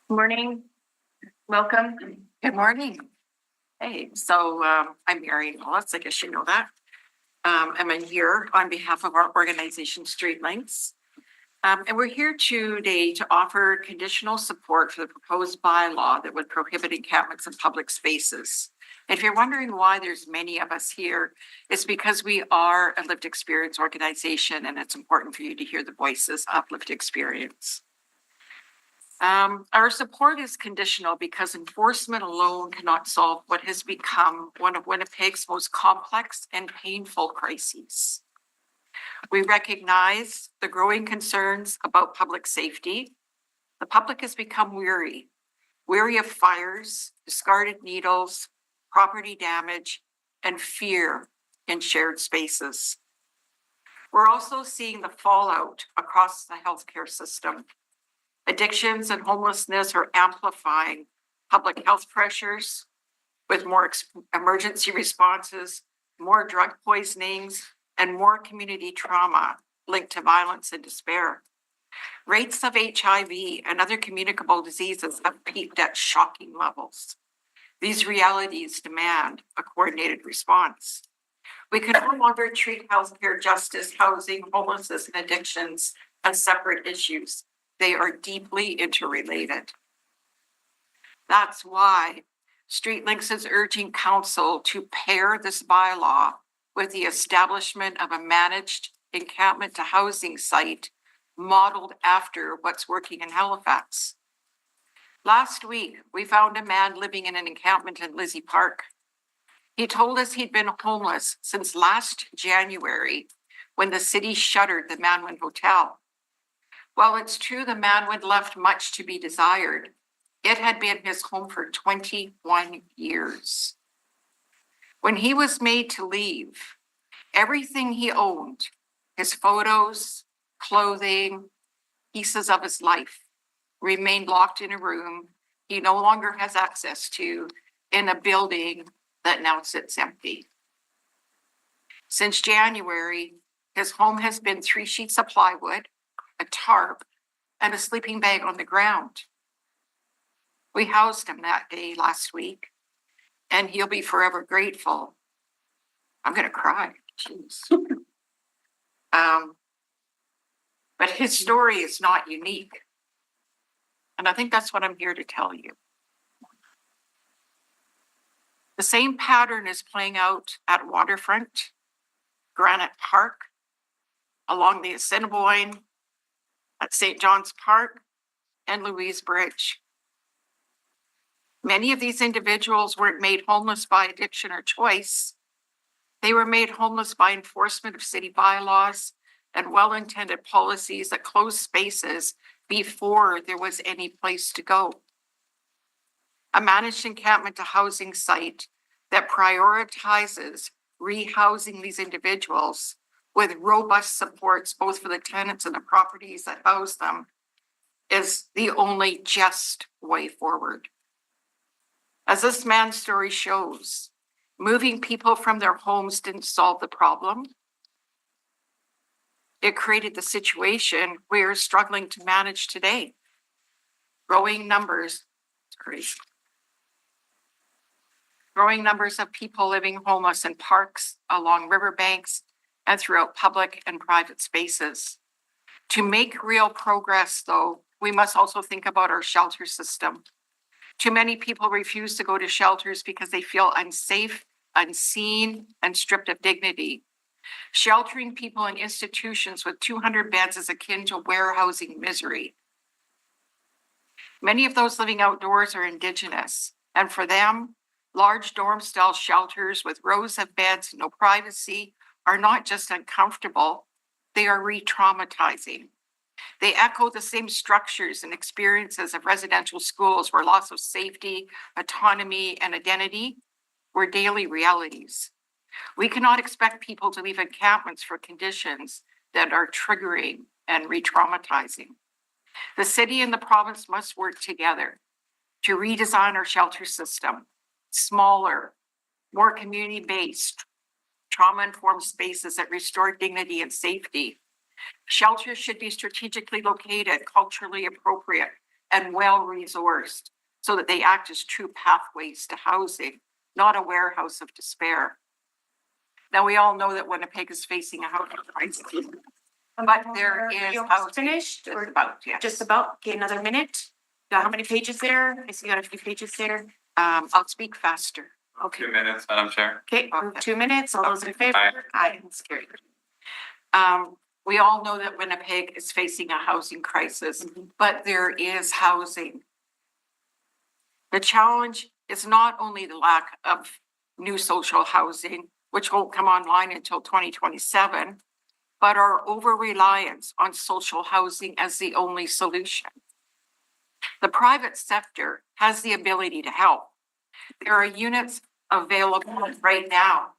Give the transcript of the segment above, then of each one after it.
Morning. Welcome. Good morning. Hey, so I'm Marion, Willis. I guess you know that. I'm in here on behalf of our organization, Street Links. And we're here today to offer conditional support for the proposed bylaw that would prohibit encampments in public spaces. If you're wondering why there's many of us here, it's because we are a lived experience organization, and it's important for you to hear the voices of lived experience. Our support is conditional because enforcement alone cannot solve what has become one of Winnipeg's most complex and painful crises. We recognize the growing concerns about public safety. The public has become weary of fires, discarded needles, property damage, and fear in shared spaces. We're also seeing the fallout across the healthcare system. Addictions and homelessness are amplifying public health pressures with more emergency responses, more drug poisonings, and more community trauma linked to violence and despair. Rates of HIV and other communicable diseases have peaked at shocking levels. These realities demand a coordinated response. We can no longer treat healthcare, justice, housing, homelessness, and addictions as separate issues. They are deeply interrelated. That's why Street Links is urging council to pair this bylaw with the establishment of a managed encampment to housing site modeled after what's working in Halifax. Last week, we found a man living in an encampment in Lizzie Park. He told us he'd been homeless since last January when the city shuttered the Manwin Hotel. While it's true the Manwin left much to be desired, it had been his home for 21 years. When he was made to leave, everything he owned, his photos, clothing, pieces of his life, remained locked in a room he no longer has access to in a building that now sits empty. Since January, his home has been 3 sheets of plywood, a tarp, and a sleeping bag on the ground. We housed him that day last week, and he'll be forever grateful. I'm going to cry. Jeez. But his story is not unique. And I think that's what I'm here to tell you. The same pattern is playing out at Waterfront, Granite Park, along the Assiniboine, at St. John's Park, and Louise Bridge. Many of these individuals weren't made homeless by addiction or choice. They were made homeless by enforcement of city bylaws and well-intended policies that closed spaces before there was any place to go. A managed encampment to housing site that prioritizes rehousing these individuals with robust supports both for the tenants and the properties that house them is the only just way forward. As this man's story shows, moving people from their homes didn't solve the problem. It created the situation we're struggling to manage today. Growing numbers of people living homeless in parks, along riverbanks, and throughout public and private spaces. To make real progress, though, we must also think about our shelter system. Too many people refuse to go to shelters because they feel unsafe, unseen, and stripped of dignity. Sheltering people in institutions with 200 beds is akin to warehousing misery. Many of those living outdoors are Indigenous, and for them, large dorm-style shelters with rows of beds, no privacy, are not just uncomfortable, they are re-traumatizing. They echo the same structures and experiences of residential schools where loss of safety, autonomy, and identity were daily realities. We cannot expect people to leave encampments for conditions that are triggering and re-traumatizing. The city and the province must work together to redesign our shelter system, smaller, more community-based, trauma-informed spaces that restore dignity and safety. Shelters should be strategically located, culturally appropriate, and well-resourced so that they act as true pathways to housing, not a warehouse of despair. Now, we all know that Winnipeg is facing a housing crisis, but there is You housing. finished Just or about, yes. just about? Okay, another minute. How many pages there? I see you got a few pages there. I'll speak faster. Okay. 2 minutes, Madam Chair. Okay, 2 minutes. All those in favor? Aye. Aye, that's carried. We all know that Winnipeg is facing a housing crisis, but there is housing. The challenge is not only the lack of new social housing, which won't come online until 2027, but our over-reliance on social housing as the only solution. The private sector has the ability to help. There are units available right now.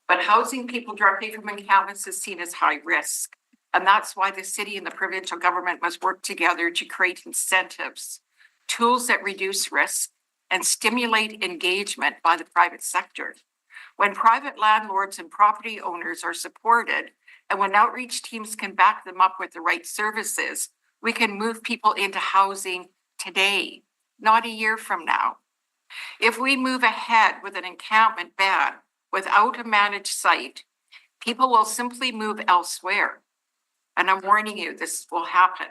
But housing people directly from encampments is seen as high risk. And that's why the city and the provincial government must work together to create incentives, tools that reduce risk and stimulate engagement by the private sector. When private landlords and property owners are supported, and when outreach teams can back them up with the right services, we can move people into housing today, not a year from now. If we move ahead with an encampment ban without a managed site, people will simply move elsewhere. And I'm warning you, this will happen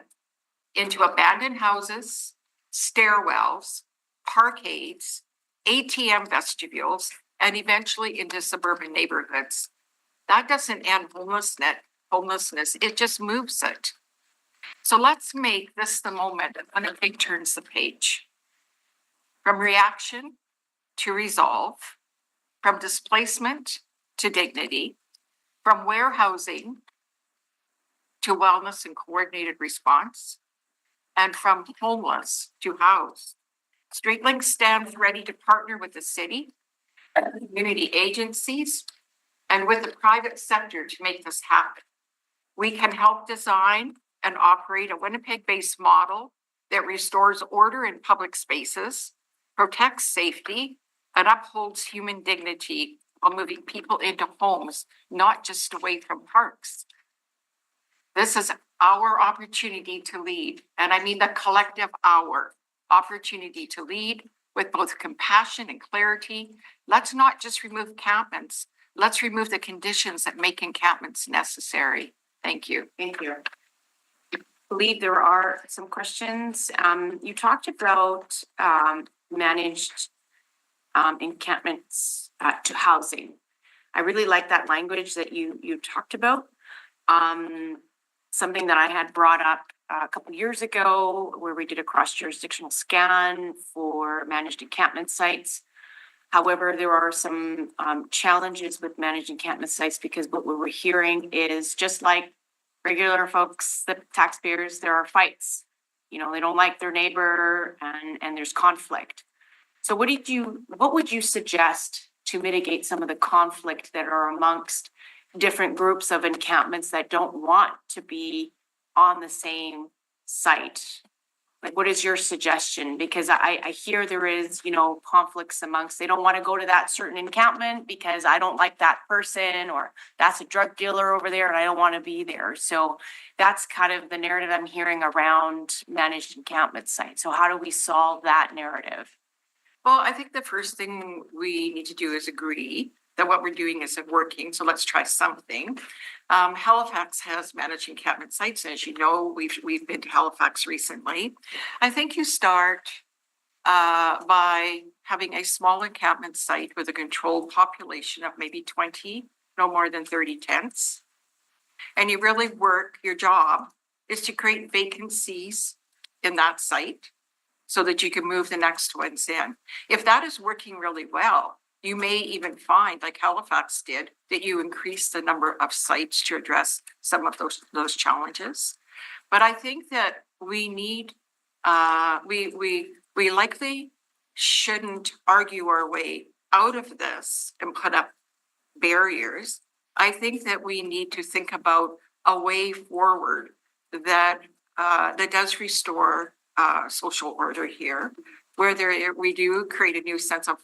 into abandoned houses, stairwells, parkades, ATM vestibules, and eventually into suburban neighborhoods. That doesn't end homelessness, it just moves it. So let's make this the moment when Winnipeg turns the page. From reaction to resolve, from displacement to dignity, from warehousing to wellness and coordinated response, and from homeless to housed. StreetLink stands ready to partner with the city, community agencies, and with the private sector to make this happen. We can help design and operate a Winnipeg-based model that restores order in public spaces, protects safety, and upholds human dignity while moving people into homes, not just away from parks. This is our opportunity to lead, and I mean the collective our opportunity to lead with both compassion and clarity. Let's not just remove encampments, let's remove the conditions that make encampments necessary. Thank you. Thank you. I believe there are some questions. You talked about managed encampments to housing. I really like that language that you talked about. Something that I had brought up a couple of years ago where we did a cross-jurisdictional scan for managed encampment sites. However, there are some challenges with managed encampment sites because what we were hearing is just like regular folks, the taxpayers, there are fights. You know, they don't like their neighbor and there's conflict. So what would you suggest to mitigate some of the conflict that are amongst different groups of encampments that don't want to be on the same site? Like, what is your suggestion? Because I hear there is, conflicts amongst, they don't want to go to that certain encampment because I don't like that person, or that's a drug dealer over there and I don't want to be there. So that's kind of the narrative I'm hearing around managed encampment sites. So how do we solve that narrative? Well, I think the first thing we need to do is agree that what we're doing isn't working. So let's try something. Halifax has managed encampment sites. As you know, we've been to Halifax recently. I think you start by having a small encampment site with a controlled population of maybe 20, no more than 30 tents. And you really work, your job is to create vacancies in that site so that you can move the next ones in. If that is working really well, you may even find, like Halifax did, that you increase the number of sites to address some of those challenges. But I think that we need, we likely shouldn't argue our way out of this and put up barriers. I think that we need to think about a way forward that does restore social order here, where we do create a new sense of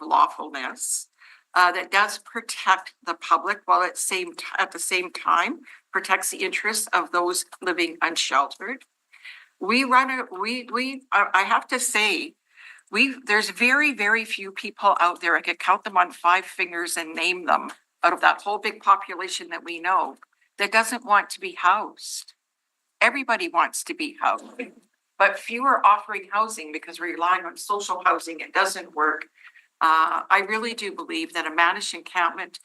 lawfulness that does protect the public while at the same time protects the interests of those living unsheltered. I have to say, there's very, very few people out there, I could count them on 5 fingers and name them, out of that whole big population that we know, that doesn't want to be housed. Everybody wants to be housed, but few are offering housing because we're relying on social housing. It doesn't work. I really do believe that a managed encampment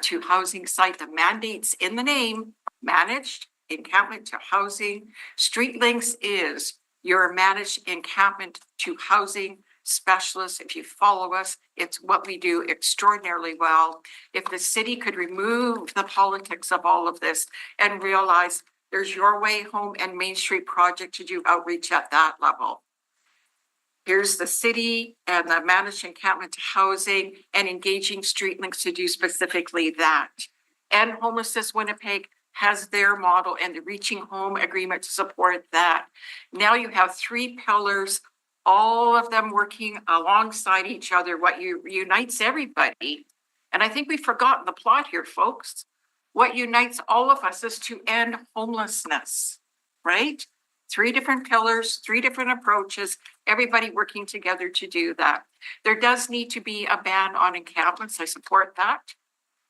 to housing site, the mandates in the name, managed encampment to housing. Street links is your managed encampment to housing specialist. If you follow us, it's what we do extraordinarily well. If the city could remove the politics of all of this and realize there's Your Way Home and Main Street project to do outreach at that level. Here's the city and the managed encampment to housing and engaging street links to do specifically that. And Homelessness Winnipeg has their model and the Reaching Home agreement to support that. Now you have 3 pillars, all of them working alongside each other, what unites everybody. And I think we've forgotten the plot here, folks. What unites all of us is to end homelessness, right? 3 different pillars, 3 different approaches, everybody working together to do that. There does need to be a ban on encampments. I support that,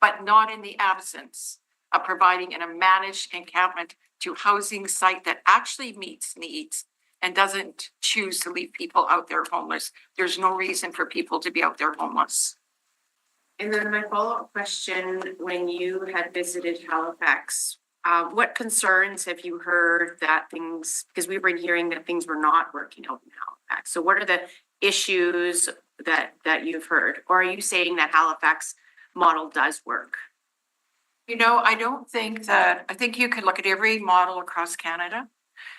but not in the absence of providing a managed encampment to housing site that actually meets needs and doesn't choose to leave people out there homeless. There's no reason for people to be out there homeless. And then my follow-up question, when you had visited Halifax, what concerns have you heard that things, because we've been hearing that things were not working out in Halifax. So what are the issues that you've heard? Or are you saying that Halifax model does work? You know, I think you could look at every model across Canada,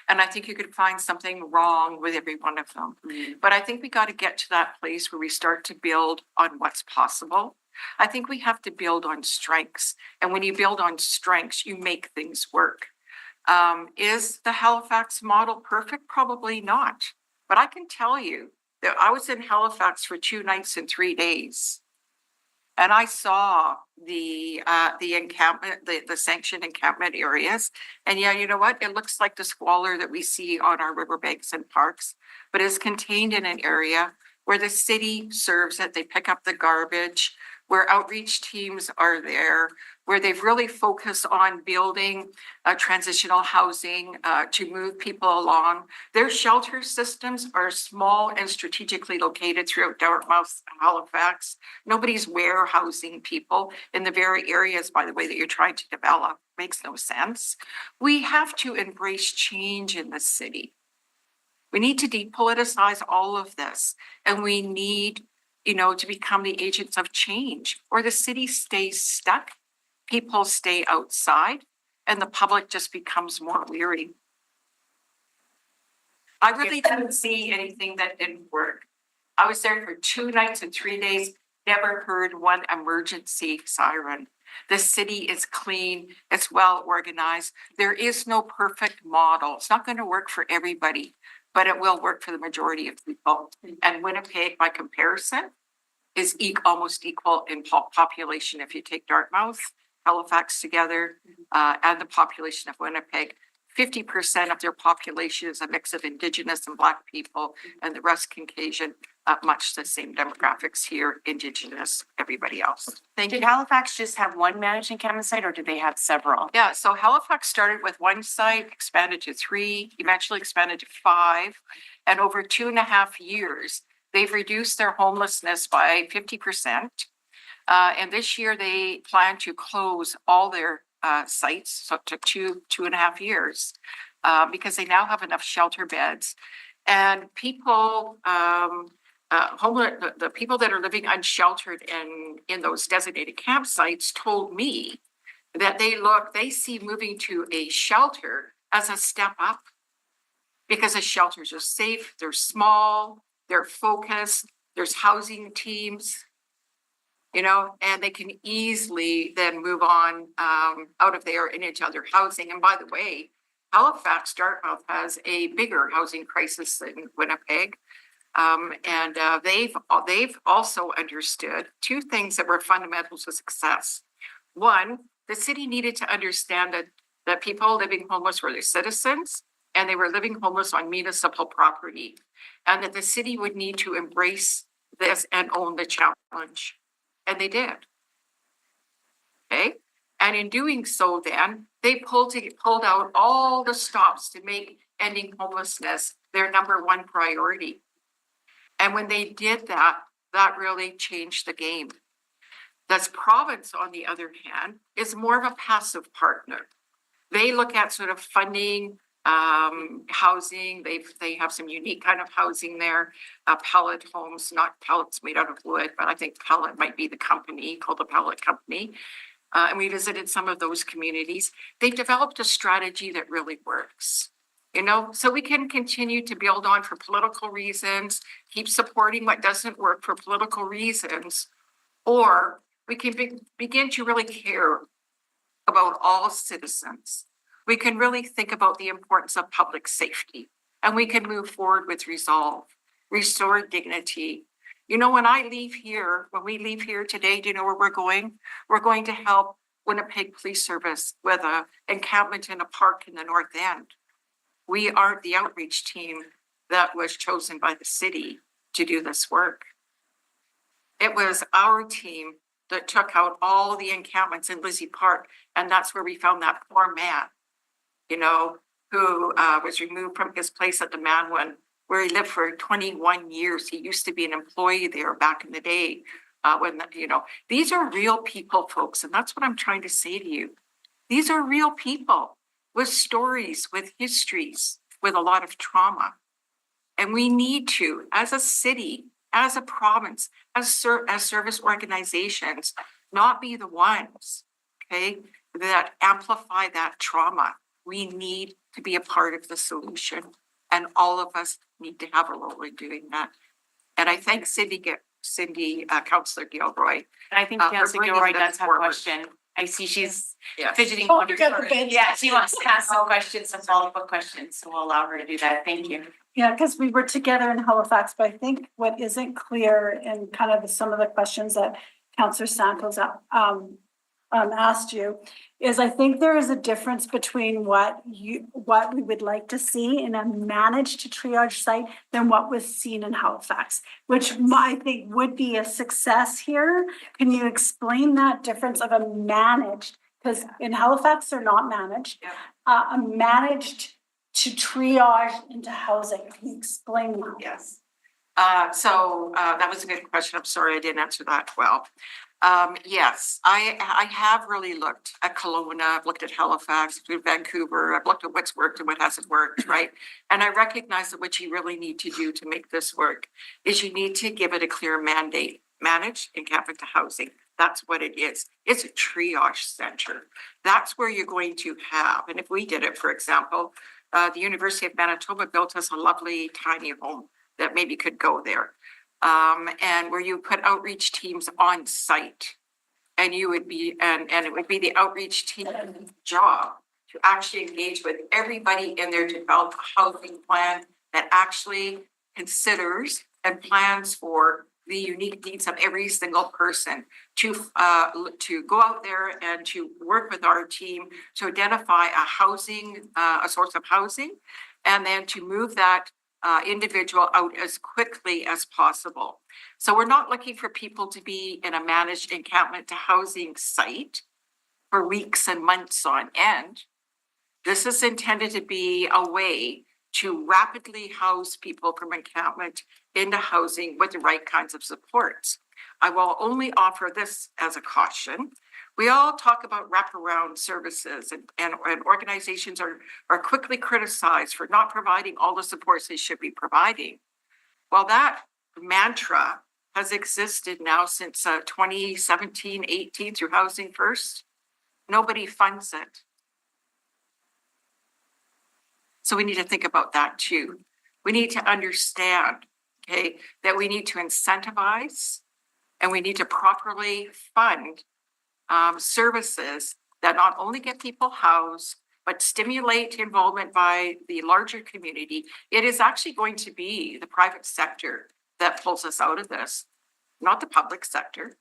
and I think you could find something wrong with every one of them. But I think we got to get to that place where we start to build on what's possible. I think we have to build on strengths. And when you build on strengths, you make things work. Is the Halifax model perfect? Probably not. But I can tell you that I was in Halifax for 2 nights and 3 days. And I saw the encampment, the sanctioned encampment areas. And yeah, you know what? It looks like the squalor that we see on our riverbanks and parks, but it's contained in an area where the city serves it. They pick up the garbage, where outreach teams are there, where they've really focused on building transitional housing to move people along. Their shelter systems are small and strategically located throughout Dartmouth, Halifax. Nobody's warehousing people in the very areas, by the way, that you're trying to develop. Makes no sense. We have to embrace change in the city. We need to depoliticize all of this, and we need, to become the agents of change, or the city stays stuck, people stay outside, and the public just becomes more weary. I really didn't see anything that didn't work. I was there for 2 nights and 3 days, never heard one emergency siren. The city is clean, it's well organized. There is no perfect model. It's not going to work for everybody, but it will work for the majority of people. And Winnipeg, by comparison, is almost equal in population. If you take Dartmouth, Halifax together, and the population of Winnipeg, 50% of their population is a mix of Indigenous and Black people, and the rest Caucasian, much the same demographics here, Indigenous, everybody else. Did Halifax just have one managed encampment site, or did they have several? Yeah, so Halifax started with 1 site, expanded to 3, eventually expanded to 5, and over 2.5 years, they've reduced their homelessness by 50%. And this year they plan to close all their sites, so it took 2.5 years, because they now have enough shelter beds. And people, the people that are living unsheltered in those designated campsites told me that they see moving to a shelter as a step up, because the shelters are safe, they're small, they're focused, there's housing teams, and they can easily then move on out of there and into other housing. And by the way, Halifax, Dartmouth has a bigger housing crisis than Winnipeg. And they've also understood 2 things that were fundamental to success. One, the city needed to understand that people living homeless were their citizens, and they were living homeless on municipal property, and that the city would need to embrace this and own the challenge. And they did. Okay, and in doing so, then they pulled out all the stops to make ending homelessness their number one priority. And when they did that, that really changed the game. This province, on the other hand, is more of a passive partner. They look at sort of funding, housing. They have some unique kind of housing there, pellet homes, not pellets made out of wood, but I think pellet might be the company called the Pellet Company. And we visited some of those communities. They've developed a strategy that really works. You know, so we can continue to build on for political reasons, keep supporting what doesn't work for political reasons, or we can begin to really care about all citizens. We can really think about the importance of public safety, and we can move forward with resolve, restore dignity. You know, when we leave here today, do you know where we're going? We're going to help Winnipeg Police Service with an encampment in a park in the North End. We aren't the outreach team that was chosen by the city to do this work. It was our team that took out all the encampments in Lizzie Park, and that's where we found that poor man, you know, who was removed from his place at the Manwin, where he lived for 21 years. He used to be an employee there back in the day. These are real people, folks, and that's what I'm trying to say to you. These are real people with stories, with histories, with a lot of trauma. And we need to, as a city, as a province, as service organizations, not be the ones, okay, that amplify that trauma. We need to be a part of the solution, and all of us need to have a role in doing that. And I thank Councillor Gilroy. And I think for Councillor bringing Gilroy this does have a forward. question. I see she's Yes. fidgeting. Oh, you got the bench. Yeah, she wants to ask some questions, some follow-up questions, so we'll allow her to do that. Thank you. Yeah, because we were together in Halifax, but I think what isn't clear in kind of some of the questions that Councillor Santos asked you is I think there is a difference between what we would like to see in a managed triage site than what was seen in Halifax, which I think would be a success here. Can you explain that difference of a managed, because in Halifax they're not managed, a managed to triage into housing? Can you explain that? Yes. So that was a good question. I'm sorry I didn't answer that well. Yes, I have really looked at Kelowna, I've looked at Halifax, Vancouver, I've looked at what's worked and what hasn't worked, right? And I recognize that what you really need to do to make this work is you need to give it a clear mandate. Manage encampment to housing. That's what it is. It's a triage center. That's where you're going to have, and if we did it, for example, the University of Manitoba built us a lovely tiny home that maybe could go there. And where you put outreach teams on site, and you would be, and it would be the outreach team's job to actually engage with everybody in there to develop a housing plan that actually considers and plans for the unique needs of every single person, to go out there and to work with our team to identify a source of housing, and then to move that individual out as quickly as possible. So we're not looking for people to be in a managed encampment to housing site for weeks and months on end. This is intended to be a way to rapidly house people from encampment into housing with the right kinds of supports. I will only offer this as a caution. We all talk about wraparound services, and organizations are quickly criticized for not providing all the supports they should be providing. Well, that mantra has existed now since 2017-18 through Housing First. Nobody funds it. So we need to think about that too. We need to understand, okay, that we need to incentivize and we need to properly fund services that not only get people housed, but stimulate involvement by the larger community. It is actually going to be the private sector that pulls us out of this, not the public sector.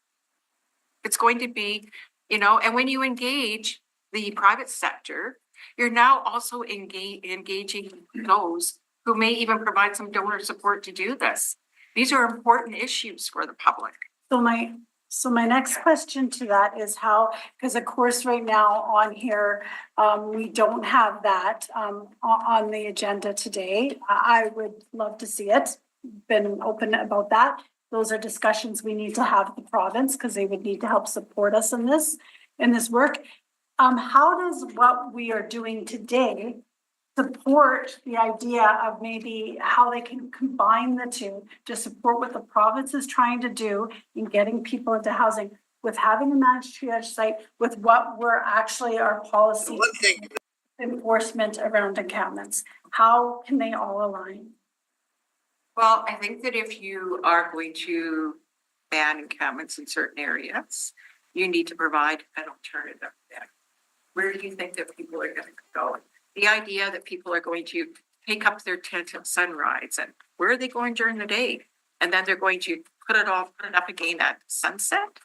It's going to be, and when you engage the private sector, You're now also engaging those who may even provide some donor support to do this. These are important issues for the public. So my next question to that is how, because of course, right now on here, we don't have that on the agenda today. I would love to see it, been open about that. Those are discussions we need to have with the province because they would need to help support us in this work. How does what we are doing today support the idea of maybe how they can combine the two to support what the province is trying to do in getting people into housing with having a managed triage site with what we're actually our policy enforcement around encampments? How can they all align? Well, I think that if you are going to ban encampments in certain areas, you need to provide an alternative there. Where do you think that people are going to go? The idea that people are going to take up their tent at sunrise, and where are they going during the day? And then they're going to put it up again at sunset.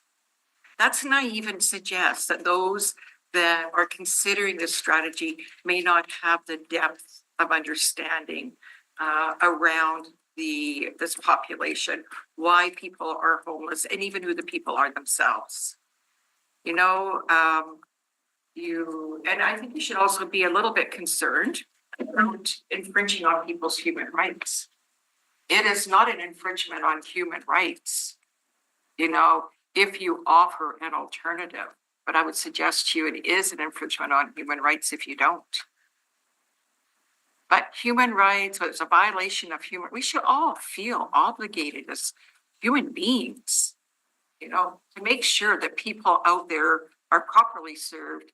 That's naive and suggests that those that are considering this strategy may not have the depth of understanding around this population, why people are homeless, and even who the people are themselves. You know, and I think you should also be a little bit concerned about infringing on people's human rights. It is not an infringement on human rights, you know, if you offer an alternative. But I would suggest to you it is an infringement on human rights if you don't. But human rights, it's a violation of we should all feel obligated as human beings, you know, to make sure that people out there are properly served.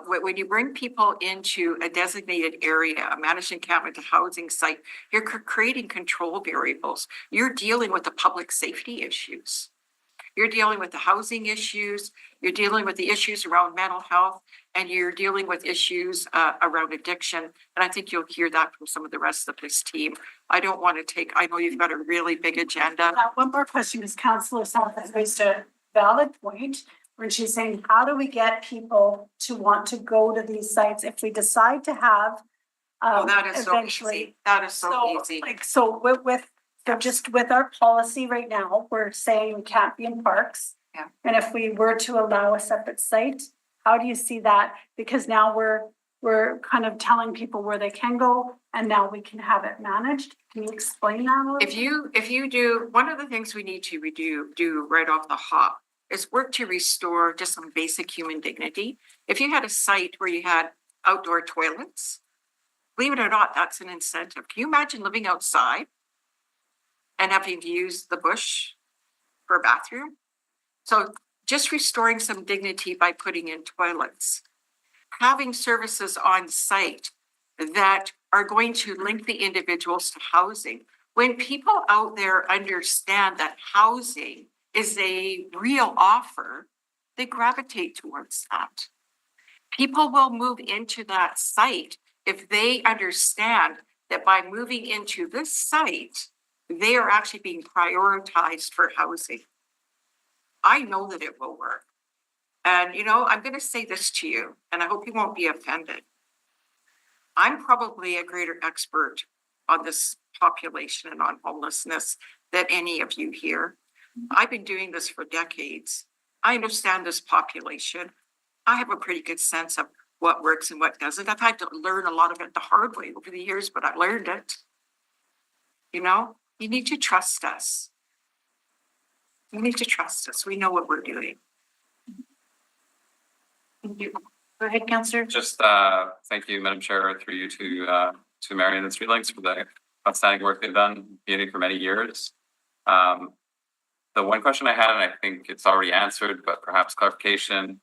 When you bring people into a designated area, a managed encampment, a housing site, you're creating control variables. You're dealing with the public safety issues. You're dealing with the housing issues. You're dealing with the issues around mental health, and you're dealing with issues around addiction. And I think you'll hear that from some of the rest of this team. I don't want to I know you've got a really big agenda. One more question is Councillor South has raised a valid point when she's saying, how do we get people to want to go to these sites if we decide to have that is eventually? So easy. That is so easy. Just with our policy right now, we're saying we can't be in parks. Yeah. And if we were to allow a separate site, how do you see that? Because now we're kind of telling people where they can go, and now we can have it managed. Can you explain that a little? If you do, one of the things we need to do right off the hop is work to restore just some basic human dignity. If you had a site where you had outdoor toilets, believe it or not, that's an incentive. Can you imagine living outside and having to use the bush for a bathroom? So just restoring some dignity by putting in toilets, having services on site that are going to link the individuals to housing. When people out there understand that housing is a real offer, they gravitate towards that. People will move into that site if they understand that by moving into this site, they are actually being prioritized for housing. I know that it will work. And, you know, I'm going to say this to you, and I hope you won't be offended. I'm probably a greater expert on this population and on homelessness than any of you here. I've been doing this for decades. I understand this population. I have a pretty good sense of what works and what doesn't. I've had to learn a lot of it the hard way over the years, but I've learned it. You know, you need to trust us. You need to trust us. We know what we're doing. Thank you. Go ahead, Councillor. Just thank you, Madam Chair, through you to Marion and Streetlinks for the outstanding work they've done for many years. The one question I had, and I think it's already answered, but perhaps clarification.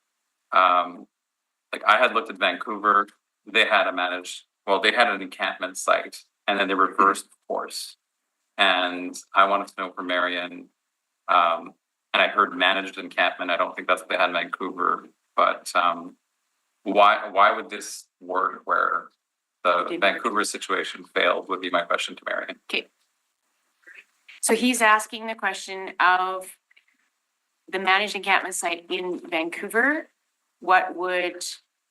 Like I had looked at Vancouver, they had they had an encampment site, and then they reversed course. And I wanted to know from Marion, and I heard managed encampment. I don't think that's what they had in Vancouver, but why would this work where the Vancouver situation failed would be my question to Marion. Okay. So he's asking the question of the managed encampment site in Vancouver. What would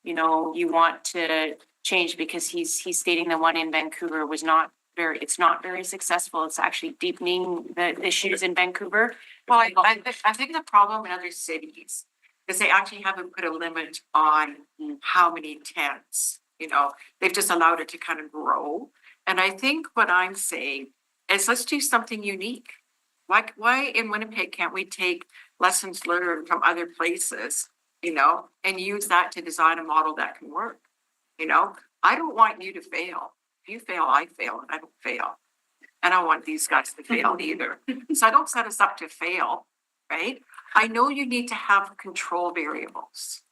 you know, you want to change because he's stating the one in Vancouver was not it's not very successful. It's actually deepening the issues in Vancouver. Well, I think the problem in other cities is they actually haven't put a limit on how many tents, you know, they've just allowed it to kind of grow. And I think what I'm saying is let's do something unique. Like, why in Winnipeg can't we take lessons learned from other places, you know, and use that to design a model that can work? You know, I don't want you to fail. If you fail, I fail, and I don't fail. And I don't want these guys to fail either. So I don't set us up to fail, right? I know you need to have control variables.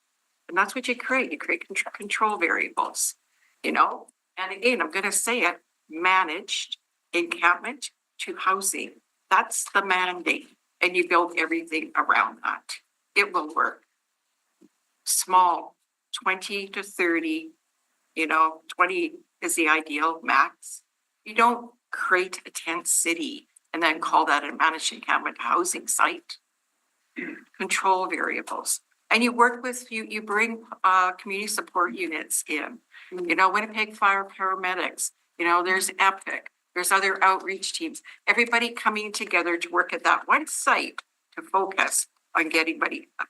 And that's what you create. You create control variables, you know? And again, I'm going to say it, managed encampment to housing. That's the mandate. And you build everything around that. It will work. Small, 20 to 30, you know, 20 is the ideal max. You don't create a tent city and then call that a managed encampment housing site. Control variables. And you work with, you bring community support units in. You know, Winnipeg Fire Paramedics, you know, there's EPIC, there's other outreach teams. Everybody coming together to work at that one site to focus on getting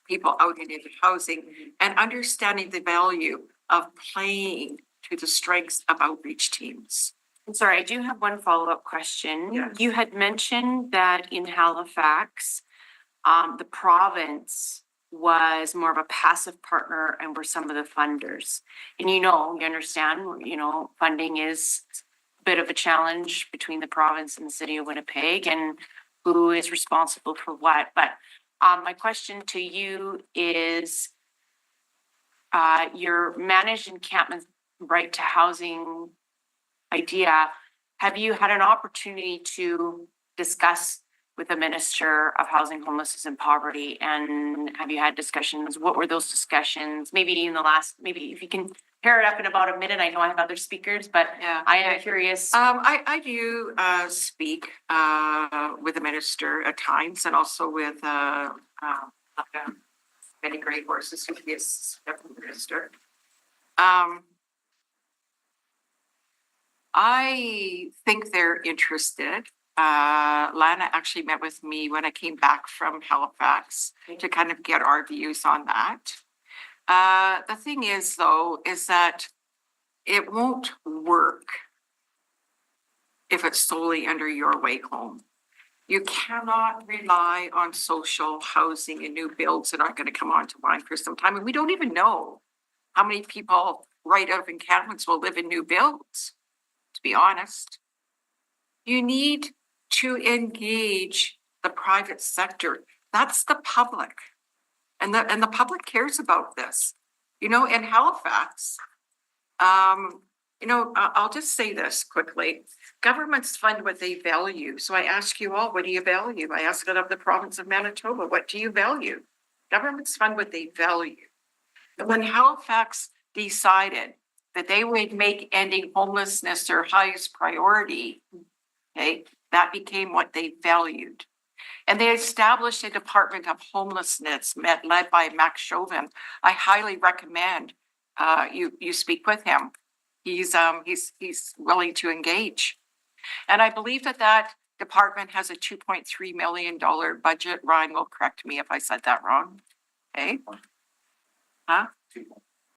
people out and into housing and understanding the value of playing to the strengths of outreach teams. I'm sorry, I do have one follow-up question. Yes. You had mentioned that in Halifax, the province was more of a passive partner and were some of the funders. And you understand, you know, funding is a bit of a challenge between the province and the city of Winnipeg and who is responsible for what. But my question to you is your managed encampment right to housing idea, have you had an opportunity to discuss with the Minister of Housing, Homelessness and Poverty? And have you had discussions? What were those discussions? Maybe if you can pair it up in about a minute. I know I have other speakers, but Yeah. I am curious. I do speak with the minister at times and also with many great horses who is deputy minister. I think they're interested. Lana actually met with me when I came back from Halifax to kind of get our views on that. The thing is, though, is that it won't work if it's solely under your way home. You cannot rely on social housing and new builds that aren't going to come onto line for some time. And we don't even know how many people right out of encampments will live in new builds, to be honest. You need to engage the private sector. That's the public. And the public cares about this. You know, in Halifax, you know, I'll just say this quickly. Governments fund what they value. So I ask you all, what do you value? I ask it of the province of Manitoba, what do you value? Governments fund what they value. When Halifax decided that they would make ending homelessness their highest priority, okay, that became what they valued. And they established a Department of Homelessness led by Max Chauvin. I highly recommend you speak with him. He's willing to engage. And I believe that department has a $2.3 million budget. Ryan will correct me if I said that wrong. Okay. Huh?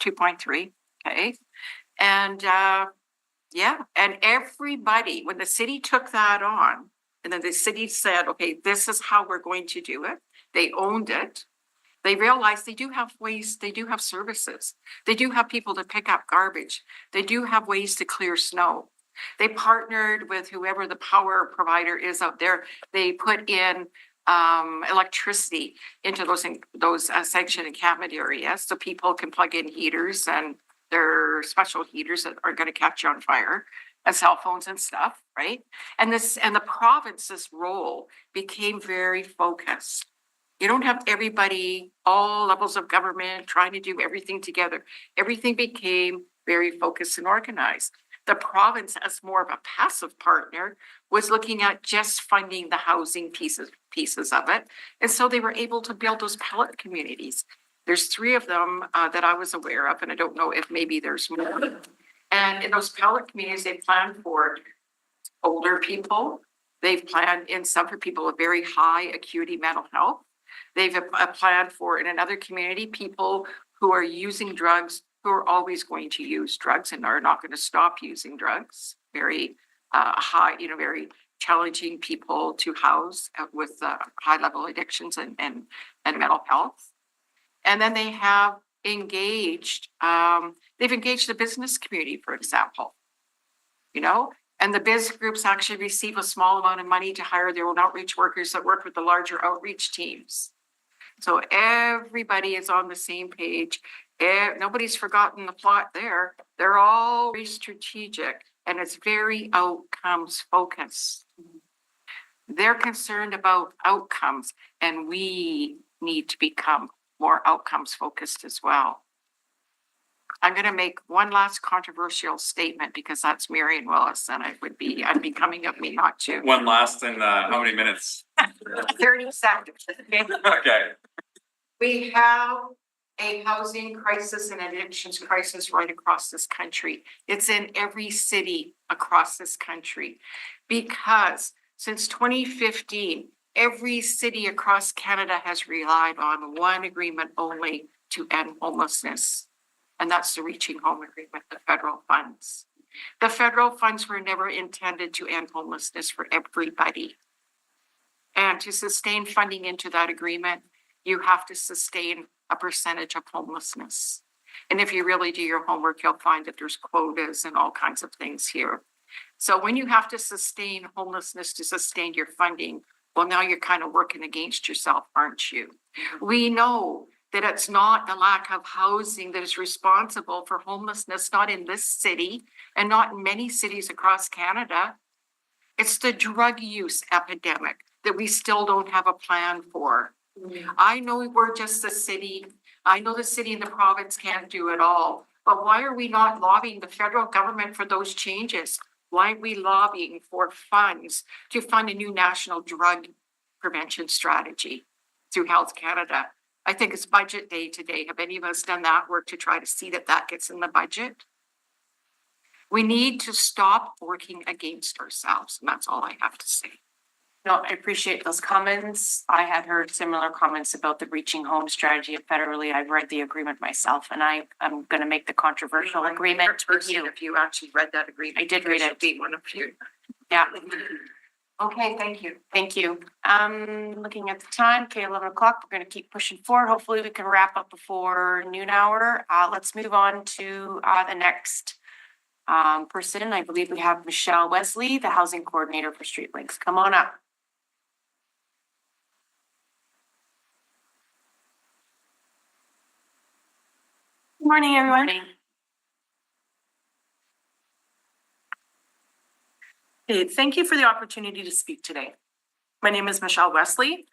2.3. Okay. And yeah, and everybody, when the city took that on, and then the city said, okay, this is how we're going to do it. They owned it. They realized they do have ways, they do have services. They do have people to pick up garbage. They do have ways to clear snow. They partnered with whoever the power provider is out there. They put in electricity into those sanctioned encampment areas so people can plug in heaters, and their special heaters that are going to catch you on fire, and cell phones and stuff, right? And the province's role became very focused. You don't have everybody, all levels of government trying to do everything together. Everything became very focused and organized. The province, as more of a passive partner, was looking at just funding the housing pieces of it. And so they were able to build those pellet communities. There's 3 of them that I was aware of, and I don't know if maybe there's more. And in those pilot communities, they plan for older people. They've planned in some for people with very high acuity mental health. They've planned for, in another community, people who are using drugs, who are always going to use drugs and are not going to stop using drugs. Very high, very challenging people to house with high level addictions and mental health. And then they have engaged, they've engaged the business community, for example, and the biz groups actually receive a small amount of money to hire their own outreach workers that work with the larger outreach teams. So everybody is on the same page. Nobody's forgotten the plot there. They're all very strategic and it's very outcomes focused. They're concerned about outcomes and we need to become more outcomes focused as well. I'm going to make one last controversial statement because that's Marion Willis and I'd be coming of me not to. One last in how many minutes? 30 seconds. Okay. We have a housing crisis and addictions crisis right across this country. It's in every city across this country because since 2015, every city across Canada has relied on one agreement only to end homelessness. And that's the Reaching Home Agreement, the federal funds. The federal funds were never intended to end homelessness for everybody. And to sustain funding into that agreement, you have to sustain a percentage of homelessness. And if you really do your homework, you'll find that there's quotas and all kinds of things here. So when you have to sustain homelessness to sustain your funding, well, now you're kind of working against yourself, aren't you? We know that it's not the lack of housing that is responsible for homelessness, not in this city and not in many cities across Canada. It's the drug use epidemic that we still don't have a plan for. I know we're just the city. I know the city and the province can't do it all, but why are we not lobbying the federal government for those changes? Why are we lobbying for funds to fund a new national drug prevention strategy through Health Canada? I think it's budget day today. Have any of us done that work to try to see that that gets in the budget? We need to stop working against ourselves, and that's all I have to say. No, I appreciate those comments. I had heard similar comments about the Reaching Home strategy federally. I've read the agreement myself and I'm going to make the controversial agreement with you. If you actually read that agreement. I did read it. Be one of you. Yeah. Okay, thank you. Thank you. Looking at the time, okay, 11 o'clock, we're going to keep pushing forward. Hopefully we can wrap up before noon hour. Let's move on to the next person. I believe we have Michelle Wesley, the housing coordinator for Street Links. Come on up. Good morning, everyone. Morning. Hey, thank you for the opportunity to speak today. My name is Michelle Wesley,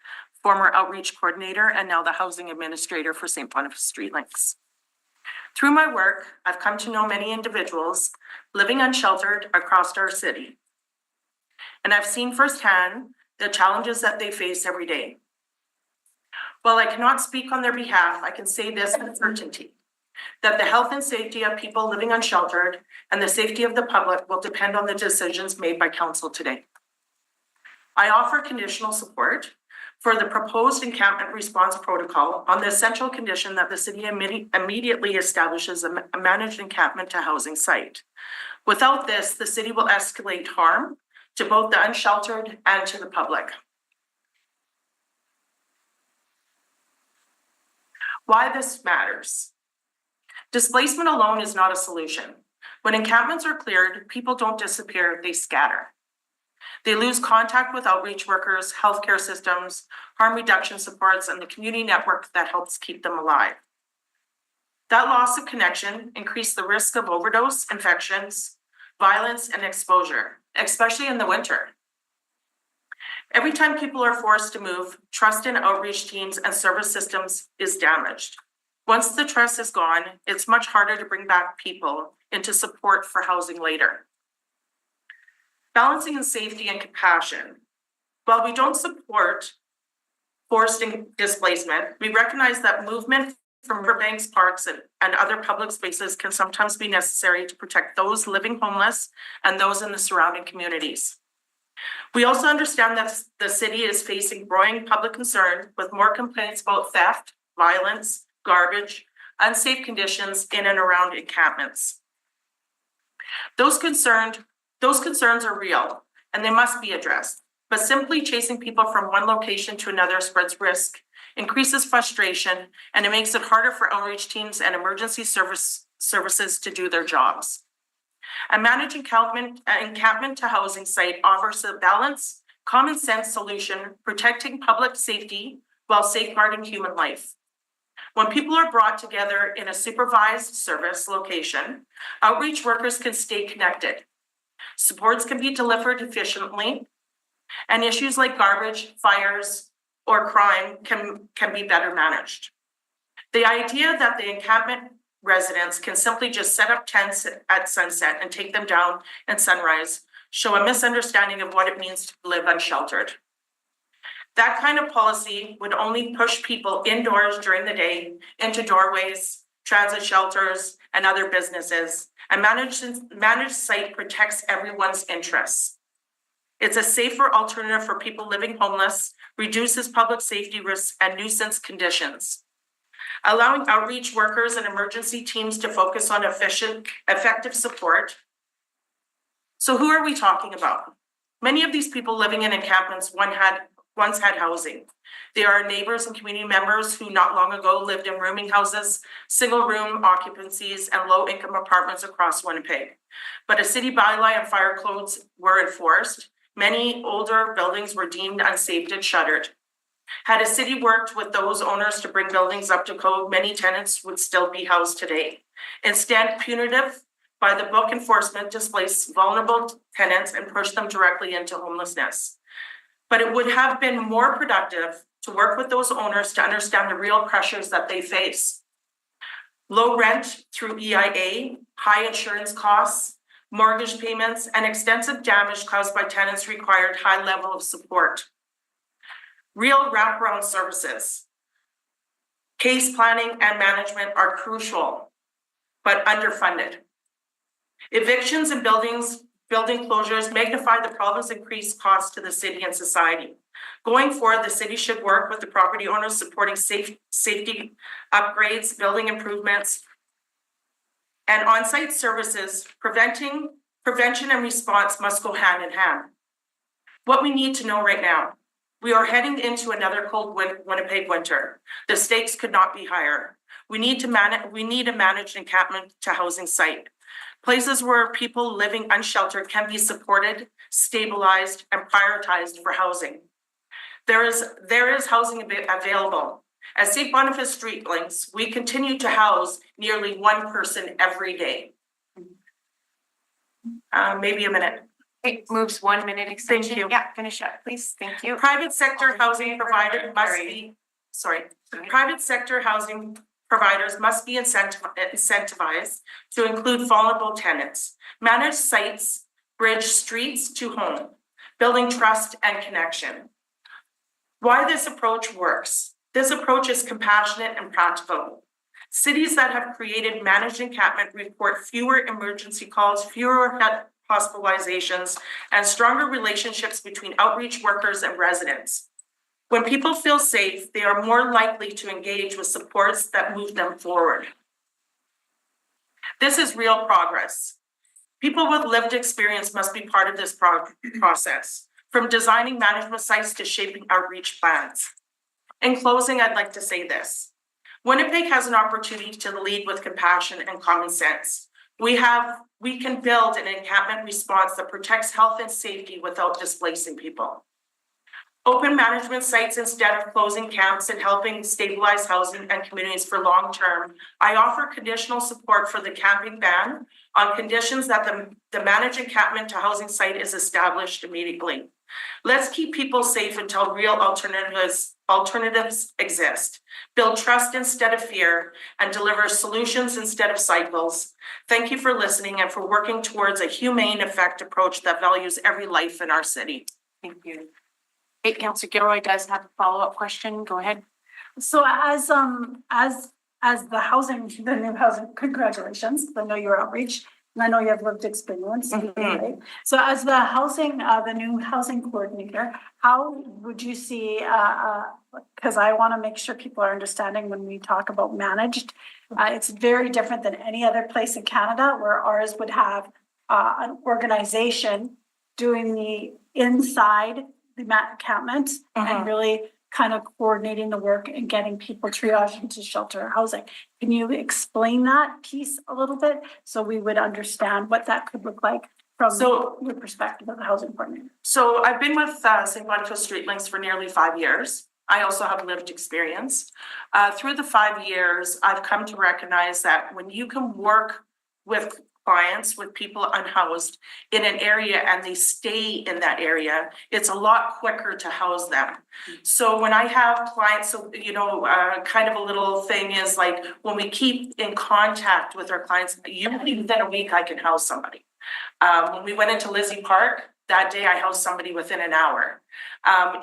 former outreach coordinator and now the housing administrator for St. Boniface Street Links. Through my work, I've come to know many individuals living unsheltered across our city. And I've seen firsthand the challenges that they face every day. While I cannot speak on their behalf, I can say this with certainty, that the health and safety of people living unsheltered and the safety of the public will depend on the decisions made by council today. I offer conditional support for the proposed encampment response protocol on the essential condition that the city immediately establishes a managed encampment to housing site. Without this, the city will escalate harm to both the unsheltered and to the public. Why this matters. Displacement alone is not a solution. When encampments are cleared, people don't disappear, they scatter. They lose contact with outreach workers, healthcare systems, harm reduction supports, and the community network that helps keep them alive. That loss of connection increases the risk of overdose, infections, violence, and exposure, especially in the winter. Every time people are forced to move, trust in outreach teams and service systems is damaged. Once the trust is gone, it's much harder to bring back people into support for housing later. Balancing safety and compassion. While we don't support forced displacement, we recognize that movement from riverbanks, parks, and other public spaces can sometimes be necessary to protect those living homeless and those in the surrounding communities. We also understand that the city is facing growing public concern with more complaints about theft, violence, garbage, unsafe conditions in and around encampments. Those concerns are real and they must be addressed, but simply chasing people from one location to another spreads risk, increases frustration, and it makes it harder for outreach teams and emergency services to do their jobs. A managed encampment to housing site offers a balanced, common sense solution, protecting public safety while safeguarding human life. When people are brought together in a supervised service location, outreach workers can stay connected. Supports can be delivered efficiently, and issues like garbage, fires, or crime can be better managed. The idea that the encampment residents can simply just set up tents at sunset and take them down at sunrise show a misunderstanding of what it means to live unsheltered. That kind of policy would only push people indoors during the day into doorways, transit shelters, and other businesses. A managed site protects everyone's interests. It's a safer alternative for people living homeless, reduces public safety risks and nuisance conditions. Allowing outreach workers and emergency teams to focus on effective support. So who are we talking about? Many of these people living in encampments once had housing. They are neighbors and community members who not long ago lived in rooming houses, single room occupancies, and low income apartments across Winnipeg. But a city bylaw and fire codes were enforced. Many older buildings were deemed unsafe and shuttered. Had a city worked with those owners to bring buildings up to code, many tenants would still be housed today. Instead, punitive by the book enforcement displaced vulnerable tenants and pushed them directly into homelessness. But it would have been more productive to work with those owners to understand the real pressures that they face. Low rent through EIA, high insurance costs, mortgage payments, and extensive damage caused by tenants required high level of support. Real wraparound services, case planning and management are crucial, but underfunded. Evictions and building closures magnify the problems, increase costs to the city and society. Going forward, the city should work with the property owners supporting safety upgrades, building improvements, and on-site services. Prevention and response must go hand in hand. What we need to know right now, we are heading into another cold Winnipeg winter. The stakes could not be higher. We need a managed encampment to housing site. Places where people living unsheltered can be supported, stabilized, and prioritized for housing. There is housing available. At St. Boniface Street Links, we continue to house nearly one person every day. Maybe a minute. It moves 1 minute extension. Thank you. Yeah, finish up, please. Thank you. Private sector housing provider private sector housing providers must be incentivized to include vulnerable tenants. Manage sites, bridge streets to home, building trust and connection. Why this approach works? This approach is compassionate and practical. Cities that have created managed encampment report fewer emergency calls, fewer hospitalizations, and stronger relationships between outreach workers and residents. When people feel safe, they are more likely to engage with supports that move them forward. This is real progress. People with lived experience must be part of this process, from designing management sites to shaping outreach plans. In closing, I'd like to say this. Winnipeg has an opportunity to lead with compassion and common sense. We can build an encampment response that protects health and safety without displacing people. Open management sites instead of closing camps and helping stabilize housing and communities for long term. I offer conditional support for the camping ban on conditions that the managed encampment to housing site is established immediately. Let's keep people safe until real alternatives exist. Build trust instead of fear and deliver solutions instead of cycles. Thank you for listening and for working towards a humane effect approach that values every life in our city. Thank you. Hey, Councillor Gilroy does have a follow-up question. Go ahead. So as as the new housing, congratulations, I know you're outreach, and I know you have lived experience, right? So as the housing, the new housing coordinator, how would you see, because I want to make sure people are understanding when we talk about managed, it's very different than any other place in Canada where ours would have an organization doing the inside, the encampment, and really kind of coordinating the work and getting people triaged into shelter housing. Can you explain that piece a little bit so we would understand what that could look like from your perspective of the housing coordinator? So I've been with St. Boniface Street Links for nearly 5 years. I also have lived experience. Through the 5 years, I've come to recognize that when you can work with clients, with people unhoused in an area and they stay in that area, it's a lot quicker to house them. So when I have clients, so, kind of a little thing is like when we keep in contact with our clients, usually within a week, I can house somebody. When we went into Lizzie Park, that day I housed somebody within an hour.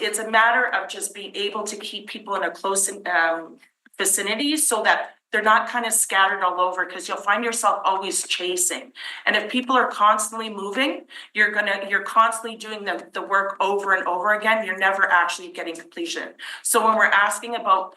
It's a matter of just being able to keep people in a close vicinity so that they're not kind of scattered all over, because you'll find yourself always chasing. And if people are constantly moving, you're constantly doing the work over and over again. You're never actually getting completion. So when we're asking about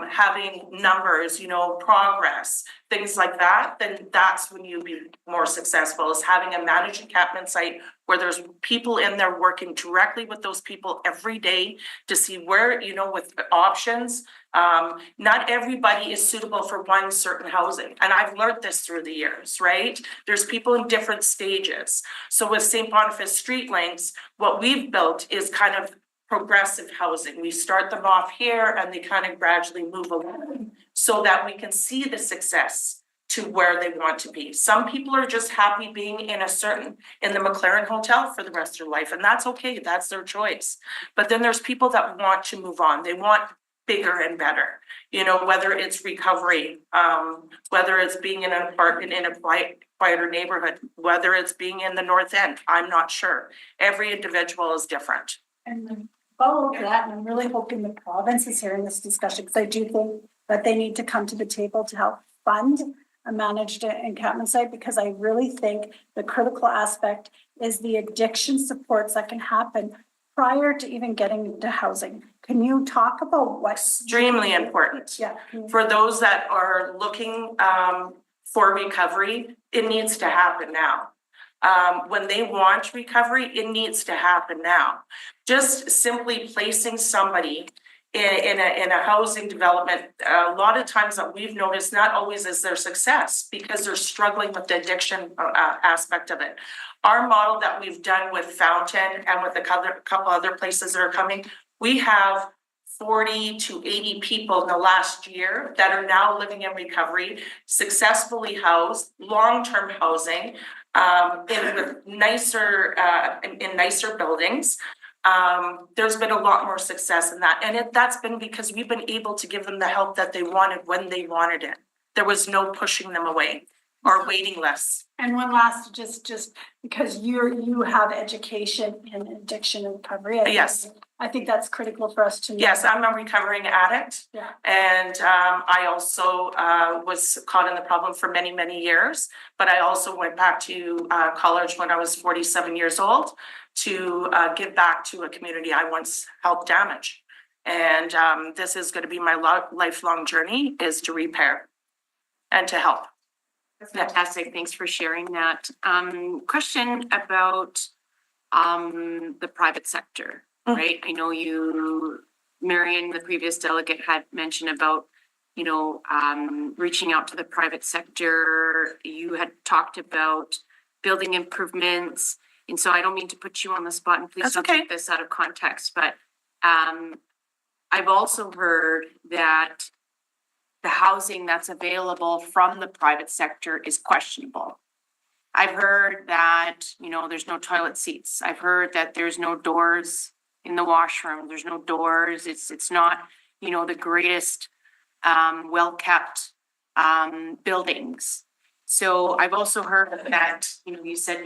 having numbers, progress, things like that, then that's when you'll be more successful, is having a managed encampment site where there's people in there working directly with those people every day to see where, with options. Not everybody is suitable for one certain housing. And I've learned this through the years, right? There's people in different stages. So with St. Boniface Street Links, what we've built is kind of progressive housing. We start them off here and they kind of gradually move along so that we can see the success to where they want to be. Some people are just happy being in the McLaren Hotel for the rest of their life, and that's okay, that's their choice. But then there's people that want to move on. They want bigger and better, whether it's recovery, whether it's being in an apartment in a quieter neighborhood, whether it's being in the North End, I'm not sure. Every individual is different. And then follow that, and I'm really hoping the province is hearing this discussion, because I do think that they need to come to the table to help fund a managed encampment site, because I really think the critical aspect is the addiction supports that can happen prior to even getting into housing. Can you talk about what's extremely important? Yeah. For those that are looking for recovery, it needs to happen now. When they want recovery, it needs to happen now. Just simply placing somebody in a housing development, a lot of times that we've noticed, not always is their success, because they're struggling with the addiction aspect of it. Our model that we've done with Fountain and with a couple other places that are coming, we have 40 to 80 people in the last year that are now living in recovery, successfully housed, long-term housing, in nicer buildings. There's been a lot more success in that. And that's been because we've been able to give them the help that they wanted when they wanted it. There was no pushing them away or waiting lists. And one last, just because you have education in addiction and recovery. Yes. I think that's critical for us to know. Yes, I'm a recovering addict. Yeah. And I also was caught in the problem for many, many years. But I also went back to college when I was 47 years old to give back to a community I once helped damage. And this is going to be my lifelong journey, is to repair and to help. That's fantastic. Thanks for sharing that. Question about the private sector, right? I know Marion, the previous delegate, had mentioned about, reaching out to the private sector. You had talked about building improvements. And so I don't mean to put you on the spot, and please don't take this out of context, but I've also heard that the housing that's available from the private sector is questionable. I've heard that, there's no toilet seats. I've heard that there's no doors in the washroom. There's no doors. It's not, the greatest well-kept buildings. So I've also heard that, you said,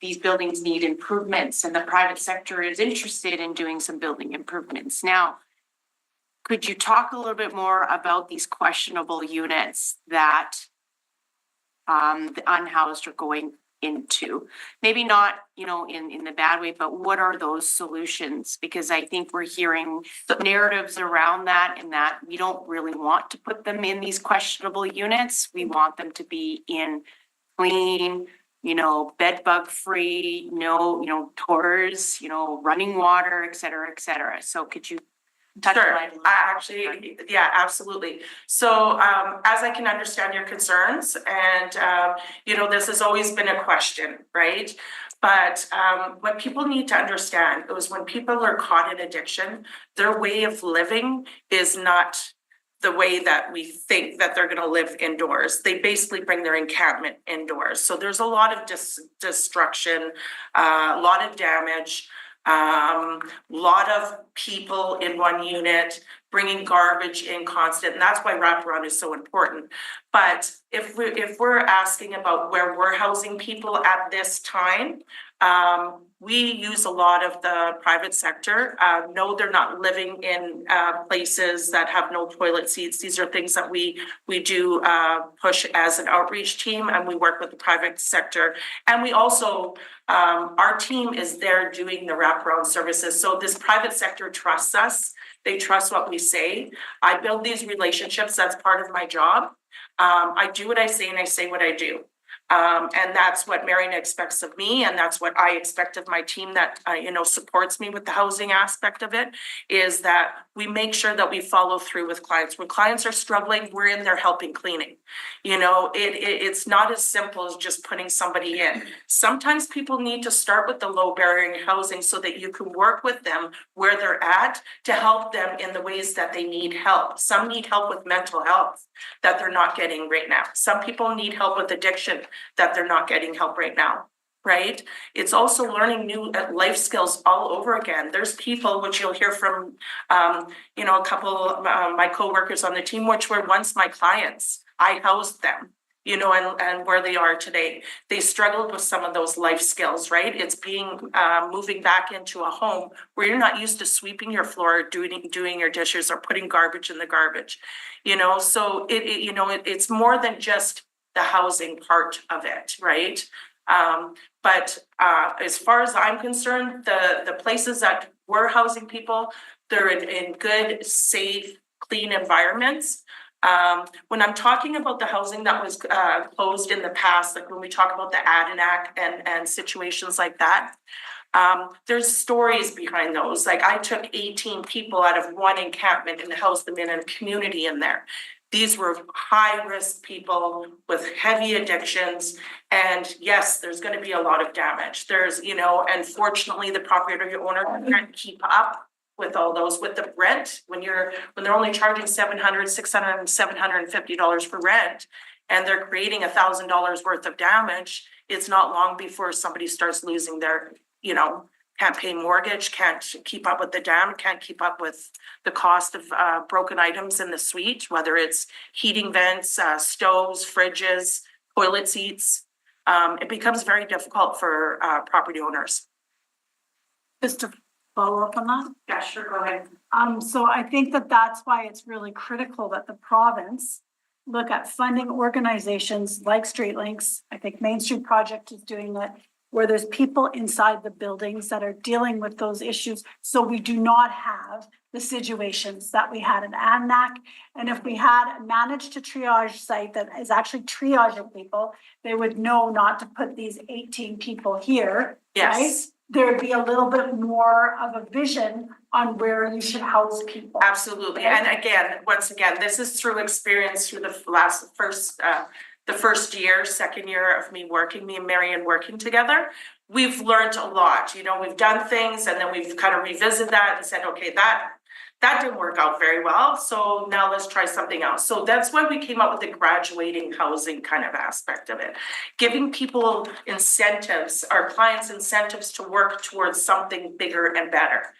these buildings need improvements, and the private sector is interested in doing some building improvements. Now, could you talk a little bit more about these questionable units that the unhoused are going into? Maybe not, in the bad way, but what are those solutions? Because I think we're hearing narratives around that, and that we don't really want to put them in these questionable units. We want them to be in clean, bed bug free, tours, running water, et cetera, et cetera. So could you touch Sure, on it? actually, yeah, absolutely. So, as I can understand your concerns and, this has always been a question, right? But, what people need to understand is when people are caught in addiction, their way of living is not the way that we think that they're gonna live indoors. They basically bring their encampment indoors. So there's a lot of destruction, a lot of damage. Lot of people in one unit bringing garbage in constant, and that's why wraparound is so important. But if we're asking about where we're housing people at this time, we use a lot of the private sector. No, they're not living in places that have no toilet seats. These are things that we do push as an outreach team, and we work with the private sector. And we also, our team is there doing the wraparound services. So this private sector trusts us. They trust what we say. I build these relationships. That's part of my job. I do what I say and I say what I do. And that's what Marion expects of me, and that's what I expect of my team that, supports me with the housing aspect of it, is that we make sure that we follow through with clients. When clients are struggling, we're in there helping cleaning. It's not as simple as just putting somebody in. Sometimes people need to start with the low barrier housing so that you can work with them where they're at to help them in the ways that they need help. Some need help with mental health that they're not getting right now. Some people need help with addiction that they're not getting help right now, right? It's also learning new life skills all over again. There's people, which you'll hear from, a couple of my coworkers on the team, which were once my clients. I housed them, and where they are today. They struggled with some of those life skills, right? It's moving back into a home where you're not used to sweeping your floor, doing your dishes, or putting garbage in the garbage, so it's more than just the housing part of it, right? But as far as I'm concerned, the places that we're housing people, they're in good, safe, clean environments. When I'm talking about the housing that was closed in the past, like when we talk about the Adinak and situations like that, there's stories behind those. Like I took 18 people out of one encampment and housed them in a community in there. These were high-risk people with heavy addictions. And yes, there's going to be a lot of damage. There's, unfortunately, the property owner can't keep up with all those, with the rent. When they're only charging $700, $600, and $750 for rent, and they're creating $1,000 worth of damage, it's not long before somebody starts losing their, can't pay mortgage, can't keep up with the dam, can't keep up with the cost of broken items in the suite, whether it's heating vents, stoves, fridges, toilet seats. It becomes very difficult for property owners. Just to follow up on that. Yeah, sure, go ahead. So I think that's why it's really critical that the province look at funding organizations like StreetLinks. I think Main Street Project is doing that, where there's people inside the buildings that are dealing with those issues. So we do not have the situations that we had in Adinak. And if we had managed to triage site that is actually triaging people, they would know not to put these 18 people here. Yes. Right? There would be a little bit more of a vision on where you should house people. Absolutely. And once again, this is through experience through the first year, second year of me and Marion working together. We've learned a lot. We've done things and then we've kind of revisited that and said, okay, that didn't work out very well. So now let's try something else. So that's why we came up with the graduating housing kind of aspect of it. Giving people incentives, our clients incentives to work towards something bigger and better.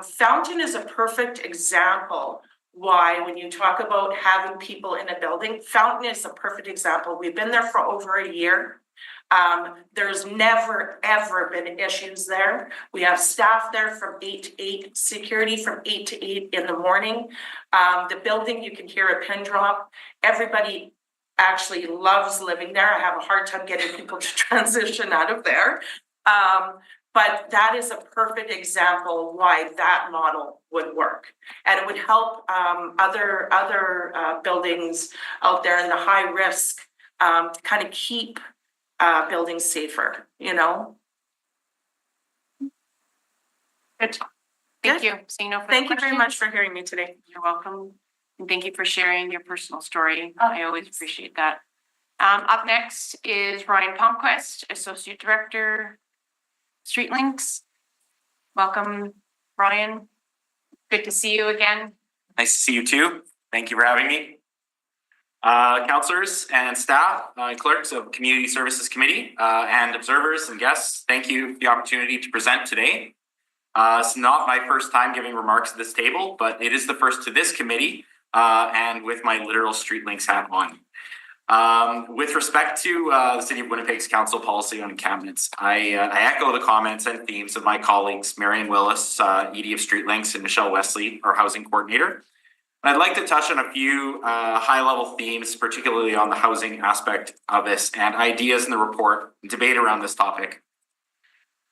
Fountain is a perfect example why, when you talk about having people in a building, Fountain is a perfect example. We've been there for over a year. There's never, ever been issues there. We have staff there from 8 to 8, security from 8 to 8 in the morning. The building, you can hear a pin drop. Everybody actually loves living there. I have a hard time getting people to transition out of there. But that is a perfect example why that model would work. And it would help other buildings out there in the high risk to kind of keep buildings safer, you know? Good. Thank you. Seeing no further Thank you very much questions. for hearing me today. You're welcome. And thank you for sharing your personal story. I always thanks. appreciate that. Up next is Ryan Palmquist, Associate Director, Street Links. Welcome, Ryan. Good to see you again. Nice to see you too. Thank you for having me. Councillors and staff, clerks of Community Services Committee, and observers and guests, thank you for the opportunity to present today. It's not my first time giving remarks at this table, but it is the first to this committee, and with my literal Street Links hat on. With respect to the City of Winnipeg's council policy on encampments, I echo the comments and themes of my colleagues, Marion, Willis, ED of Street Links, and Michelle Wesley, our housing coordinator. And I'd like to touch on a few high-level themes, particularly on the housing aspect of this, and ideas in the report and debate around this topic.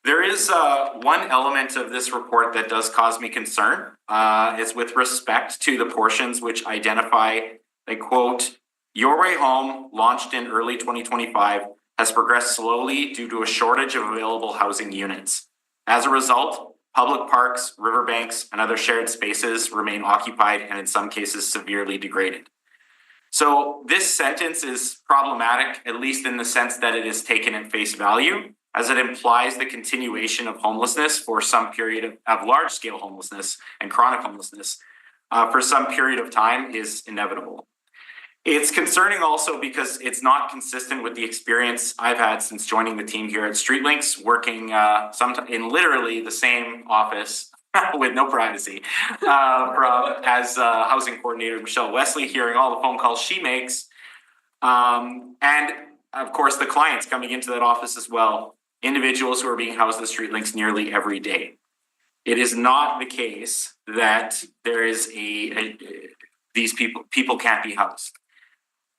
There is one element of this report that does cause me concern. It's with respect to the portions which identify, I quote, "Your Way Home, launched in early 2025, has progressed slowly due to a shortage of available housing units. As a result, public parks, riverbanks, and other shared spaces remain occupied and in some cases severely degraded." So this sentence is problematic, at least in the sense that it is taken at face value, as it implies the continuation of homelessness for some period of large-scale homelessness and chronic homelessness for some period of time is inevitable. It's concerning also because it's not consistent with the experience I've had since joining the team here at Street Links, working in literally the same office with no privacy as housing coordinator Michelle Wesley, hearing all the phone calls she makes, and of course the clients coming into that office as well, individuals who are being housed at Street Links nearly every day. It is not the case that there is these people can't be housed.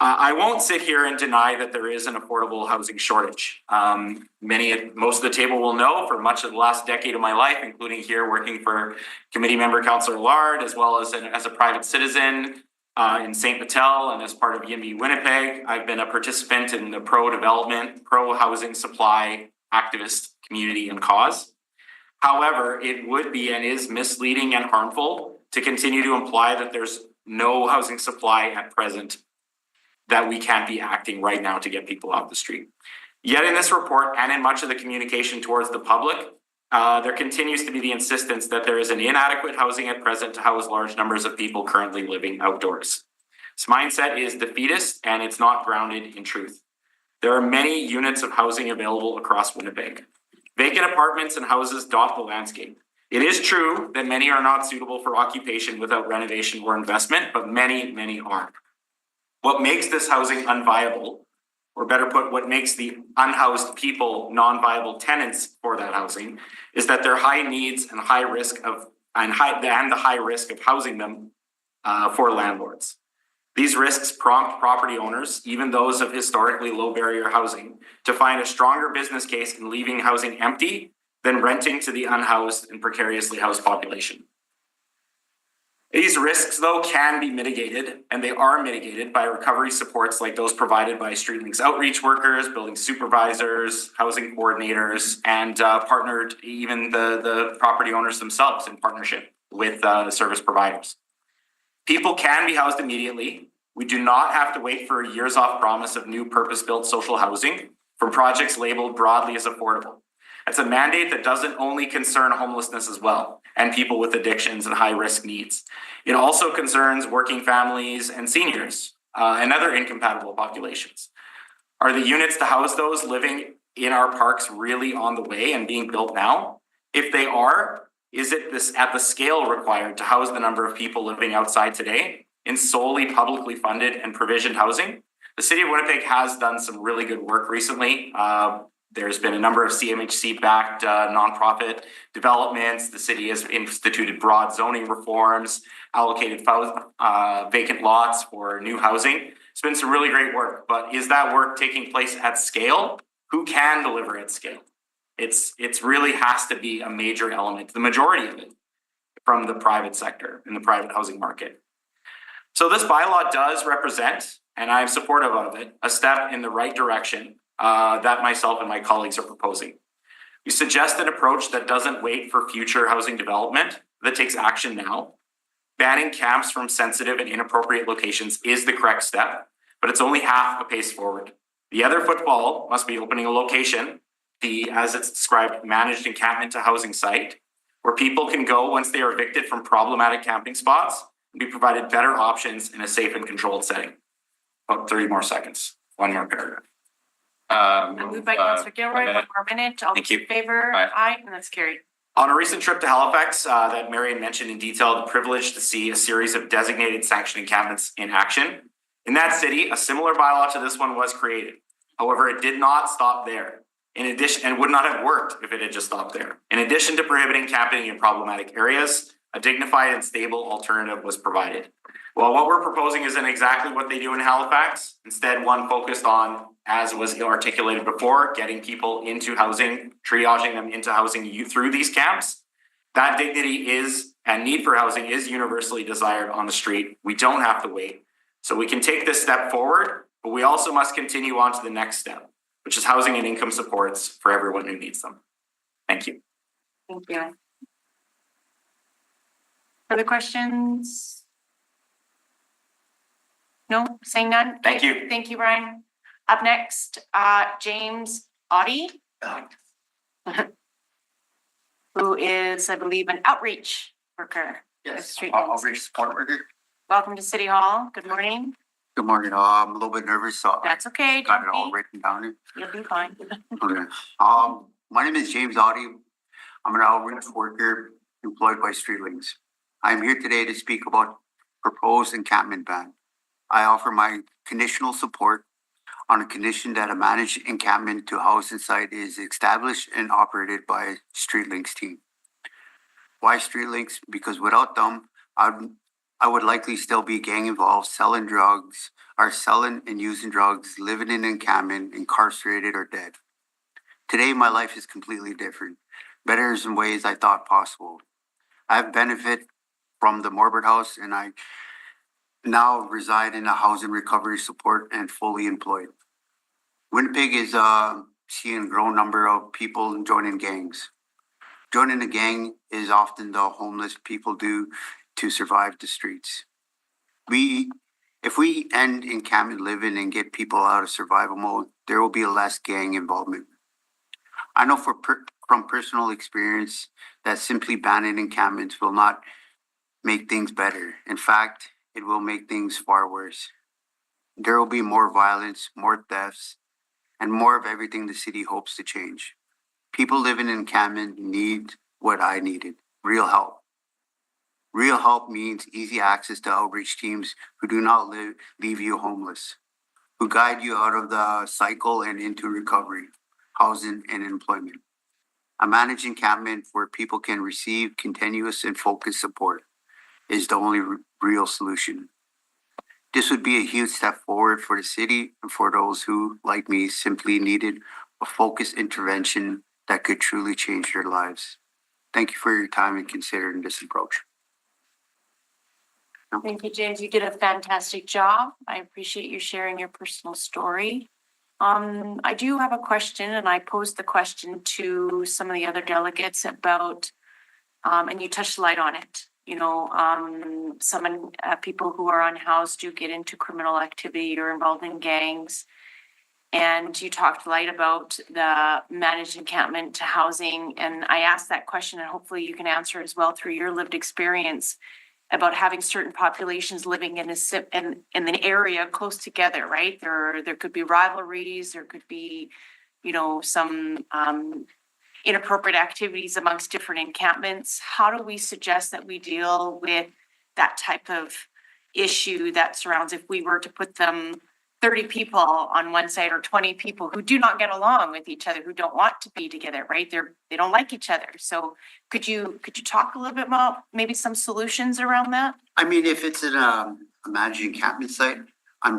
I won't sit here and deny that there is an affordable housing shortage. Most of the table will know for much of the last decade of my life, including here working for committee member Councillor Lard, as well as a private citizen in St. Patel and as part of Yimby Winnipeg, I've been a participant in the pro-development, pro-housing supply activist community and cause. However, it would be and is misleading and harmful to continue to imply that there's no housing supply at present, that we can't be acting right now to get people off the street. Yet in this report and in much of the communication towards the public, there continues to be the insistence that there is an inadequate housing at present to house large numbers of people currently living outdoors. This mindset is defeatist and it's not grounded in truth. There are many units of housing available across Winnipeg. Vacant apartments and houses dot the landscape. It is true that many are not suitable for occupation without renovation or investment, but many are. What makes this housing unviable, or better put, what makes the unhoused people non-viable tenants for that housing, is that their high needs and the high risk of housing them for landlords. These risks prompt property owners, even those of historically low barrier housing, to find a stronger business case in leaving housing empty than renting to the unhoused and precariously housed population. These risks, though, can be mitigated, and they are mitigated by recovery supports like those provided by Street Links outreach workers, building supervisors, housing coordinators, and partnered even the property owners themselves in partnership with the service providers. People can be housed immediately. We do not have to wait for a years off promise of new purpose-built social housing from projects labeled broadly as affordable. It's a mandate that doesn't only concern homelessness as well, and people with addictions and high-risk needs. It also concerns working families and seniors and other incompatible populations. Are the units to house those living in our parks really on the way and being built now? If they are, is it at the scale required to house the number of people living outside today in solely publicly funded and provisioned housing? The City of Winnipeg has done some really good work recently. There's been a number of CMHC-backed nonprofit developments. The city has instituted broad zoning reforms, allocated vacant lots for new housing. It's been some really great work, but is that work taking place at scale? Who can deliver at scale? It's really has to be a major element, the majority of it, from the private sector in the private housing market. So this bylaw does represent, and I'm supportive of it, a step in the right direction that myself and my colleagues are proposing. We suggest an approach that doesn't wait for future housing development, that takes action now. Banning camps from sensitive and inappropriate locations is the correct step, but it's only half a pace forward. The other football must be opening a location, as it's described, managed encampment to housing site, where people can go once they are evicted from problematic camping spots and be provided better options in a safe and controlled setting. About 30 more seconds, one more paragraph. Moved by Councillor Gilroy, one more minute. All Thank those in you. favor? Aye, and that's carried. On a recent trip to Halifax that Marion mentioned in detail, the privilege to see a series of designated sanctioned encampments in action. In that city, a similar bylaw to this one was created. However, it did not stop there. In addition, and would not have worked if it had just stopped there. In addition to prohibiting camping in problematic areas, a dignified and stable alternative was provided. Well, what we're proposing isn't exactly what they do in Halifax. Instead, one focused on, as was articulated before, getting people into housing, triaging them into housing through these camps. That dignity is, and need for housing is universally desired on the street. We don't have to wait. So we can take this step forward, but we also must continue on to the next step, which is housing and income supports for everyone who needs them. Thank you. Thank you. Further questions? No, saying none? Thank you. Thank you, Brian. Up next, James Audy, who is, I believe, an outreach worker. Yes, Street outreach support worker. Welcome to City Hall. Good morning. Good morning. I'm a little bit nervous, so I That's okay. got it Don't all be. written down here. You'll be fine. Okay. My name is James Audy. I'm an outreach worker employed by Streetlinks. I'm here today to speak about proposed encampment ban. I offer my conditional support on a condition that a managed encampment to housing site is established and operated by Streetlinks team. Why Streetlinks? Because without them, I would likely still be gang involved, selling drugs, or selling and using drugs, living in encampment, incarcerated or dead. Today, my life is completely different, better in ways I thought possible. I have benefit from the Morbid House, and I now reside in a housing recovery support and fully employed. Winnipeg is seeing a growing number of people joining gangs. Joining a gang is often the homeless people do to survive the streets. If we end encampment living and get people out of survival mode, there will be less gang involvement. I know from personal experience that simply banning encampments will not make things better. In fact, it will make things far worse. There will be more violence, more thefts, and more of everything the city hopes to change. People living in encampment need what I needed, real help. Real help means easy access to outreach teams who do not leave you homeless, who guide you out of the cycle and into recovery, housing, and employment. A managed encampment where people can receive continuous and focused support is the only real solution. This would be a huge step forward for the city and for those who, like me, simply needed a focused intervention that could truly change their lives. Thank you for your time in considering this approach. Thank you, James. You did a fantastic job. I appreciate you sharing your personal story. I do have a question, and I posed the question to some of the other delegates about, and you touched light on it. You know, people who are unhoused do get into criminal activity or involved in gangs. And you talked light about the managed encampment to housing. And I asked that question, and hopefully you can answer as well through your lived experience about having certain populations living in an area close together, right? There could be rivalries, there could be, you know, some inappropriate activities amongst different encampments. How do we suggest that we deal with that type of issue that surrounds if we were to put them 30 people on one side or 20 people who do not get along with each other, who don't want to be together, right? They don't like each other. So could you talk a little bit about maybe some solutions around that? I mean, if it's in a managed encampment site, I'm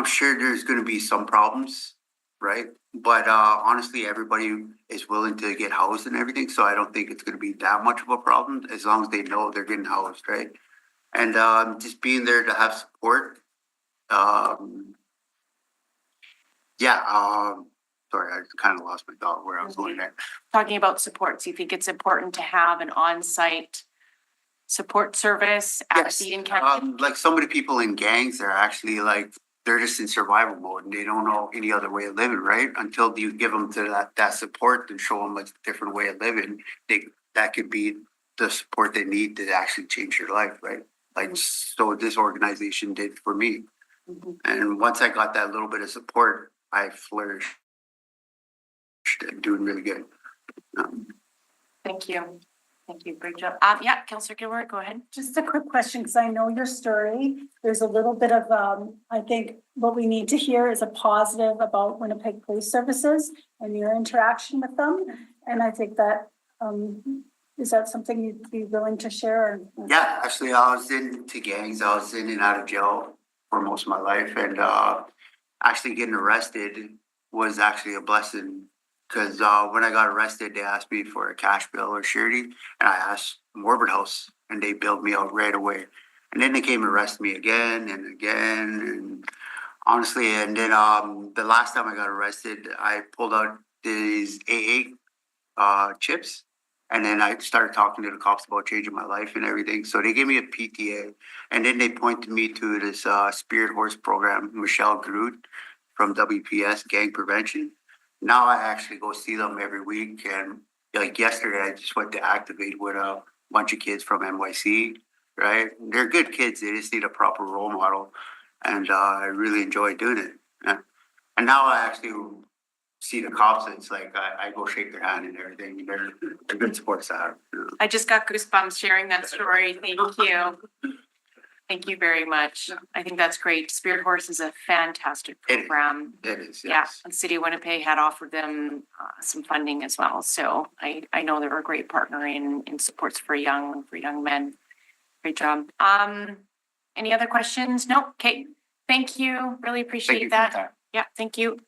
sure there's gonna be some problems, right? But honestly, everybody is willing to get housed and everything, so I don't think it's gonna be that much of a problem as long as they know they're getting housed, right? And just being there to have support. Sorry, I kind of lost my thought where I was going there. Talking about supports, you think it's important to have an on-site support service at Yes, the encampment? like some of the people in gangs are actually like, they're just in survival mode and they don't know any other way of living, right? Until you give them to that support and show them a different way of living, that could be the support they need to actually change their life, right? Like, so this organization did for me. Mhm. And once I got that little bit of support, I flourished and doing really good. Thank you. Thank you. Great job. Yeah, Councillor Gilbert, go ahead. Just a quick question, because I know your story. There's a little bit of, I think what we need to hear is a positive about Winnipeg Police Services and your interaction with them. And I think that, is that something you'd be willing to share? Yeah, actually, I was into gangs. I was in and out of jail for most of my life, and actually getting arrested was actually a blessing. Because when I got arrested, they asked me for a cash bill or surety, and I asked Morbid House, and they bailed me out right away. And then they came and arrested me again and again, and honestly, and then the last time I got arrested, I pulled out these AA chips. And then I started talking to the cops about changing my life and everything. So they gave me a PTA. And then they pointed me to this Spirit Horse program, Michelle Groot from WPS, Gang Prevention. Now I actually go see them every week. And like yesterday, I just went to activate with a bunch of kids from NYC, right? They're good kids. They just need a proper role model. And I really enjoy doing it. Yeah. And now I actually see the cops, it's like I go shake their hand and everything. They're good support staff. I just got goosebumps sharing that story. Thank you. Thank you very much. I think that's great. Spirit Horse is a fantastic program. It is, Yeah, yes. and City of Winnipeg had offered them some funding as well. So I know they're a great partner in supports for young men. Great job. Any other questions? No? Okay. Thank you. Really appreciate that. Yeah, thank you.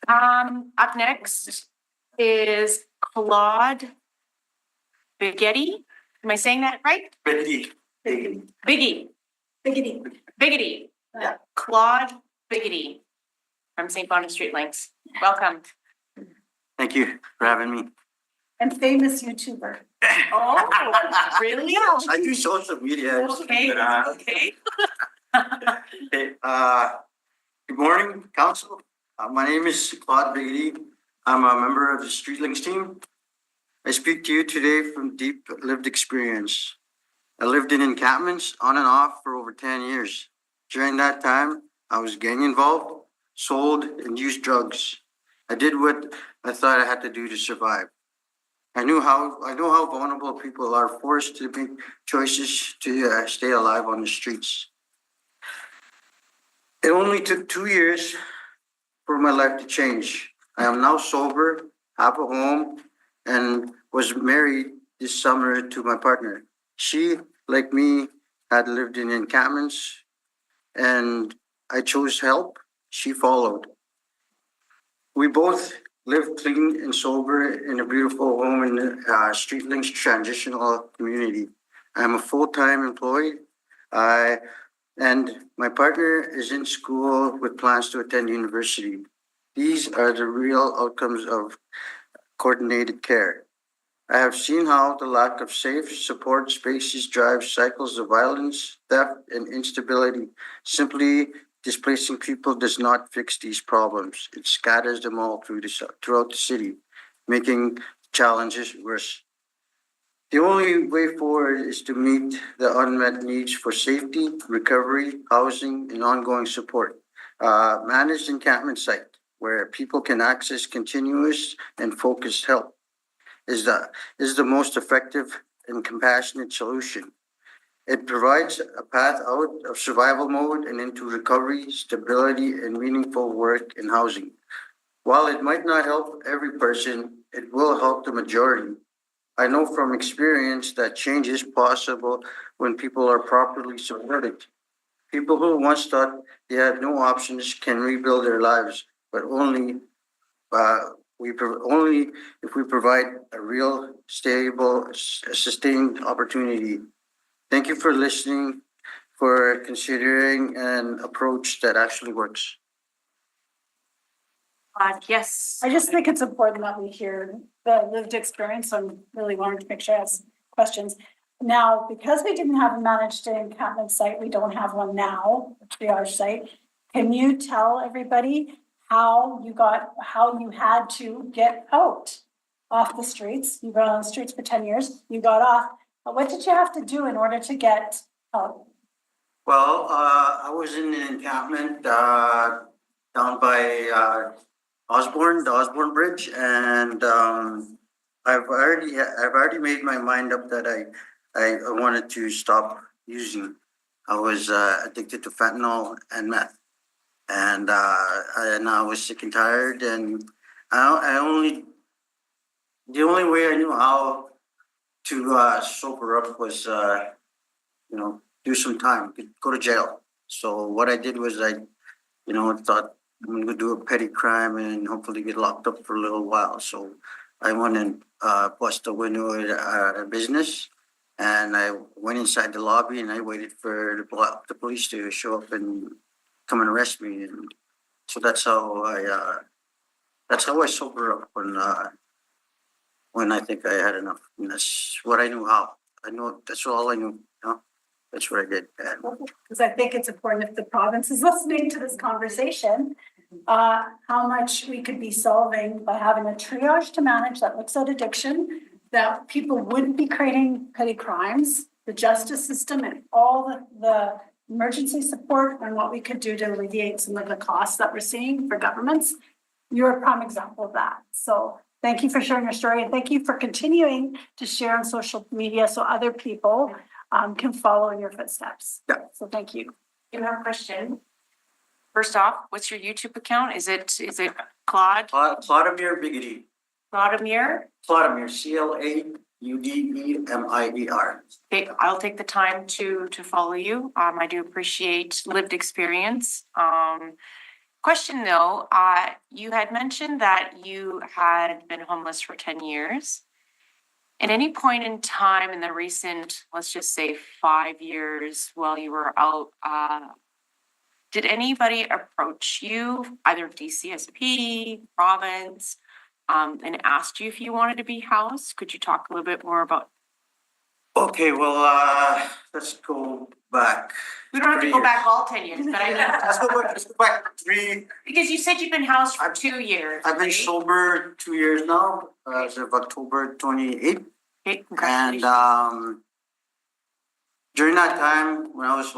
Up next is Claude Bighetty. Am I saying that right? Bighetty. Yeah. Claude Bighetty from St. Boniface Street Links. Welcome. Thank you for having me. And famous YouTuber. Oh, really? I do social media. Okay, but, okay. Okay, good morning, council. My name is Claude Bighetty. I'm a member of the Street Links team. I speak to you today from deep lived experience. I lived in encampments on and off for over 10 years. During that time, I was gang involved, sold and used drugs. I did what I thought I had to do to survive. I know how vulnerable people are forced to make choices to stay alive on the streets. It only took 2 years for my life to change. I am now sober, have a home, and was married this summer to my partner. She, like me, had lived in encampments, and I chose help. She followed. We both live clean and sober in a beautiful home in the Street Links transitional community. I'm a full-time employee, and my partner is in school with plans to attend university. These are the real outcomes of coordinated care. I have seen how the lack of safe support spaces drives cycles of violence, theft, and instability. Simply displacing people does not fix these problems. It scatters them all throughout the city, making challenges worse. The only way forward is to meet the unmet needs for safety, recovery, housing, and ongoing support. Managed encampment site where people can access continuous and focused help is the most effective and compassionate solution. It provides a path out of survival mode and into recovery, stability, and meaningful work and housing. While it might not help every person, it will help the majority. I know from experience that change is possible when people are properly supported. People who once thought they had no options can rebuild their lives, but only only if we provide a real, stable, sustained opportunity. Thank you for listening, for considering an approach that actually works. Yes. I just think it's important that we hear the lived experience. So I'm really wanting to make sure I ask questions. Now, because we didn't have a managed encampment site, we don't have one now, a triage site. Can you tell everybody how you had to get out off the streets? You were on the streets for 10 years, you got off. What did you have to do in order to get out? Well, I was in an encampment down by the Osborne Bridge, and I've already made my mind up that I wanted to stop using. I was addicted to fentanyl and meth, and I was sick and tired, and the only way I knew how to sober up was do some time, go to jail. So what I did was I thought I'm gonna do a petty crime and hopefully get locked up for a little while. So I went and bust a window at a business, and I went inside the lobby and I waited for the police to show up and come and arrest me. And so that's how I sober up when I think I had enough. And that's what I knew how. That's all I knew. That's what I did. Because I think it's important, if the province is listening to this conversation, how much we could be solving by having a triage to manage that looks at addiction, that people wouldn't be creating petty crimes, the justice system and all the emergency support, and what we could do to alleviate some of the costs that we're seeing for governments. You're a prime example of that. So thank you for sharing your story, and thank you for continuing to share on social media so other people can follow in your footsteps. Yeah. So thank you. You have a question? First off, what's your YouTube account? Is it Claude? Claudemir Bighetty. Claudemir? Claudemir, Claudemir. Okay, I'll take the time to follow you. I do appreciate lived experience. Question though, you had mentioned that you had been homeless for 10 years. At any point in time in the recent, let's just say 5 years while you were out, did anybody approach you, either DCSP, province, and asked you if you wanted to be housed? Could you talk a little bit more about? Okay, well, let's go back. We don't have to go back all 10 years, but I know. Let's go back 3. Because you said you've been housed for 2 years. I've been right? sober 2 years now, as of October 28th. Okay, And congratulations. during that time, when I was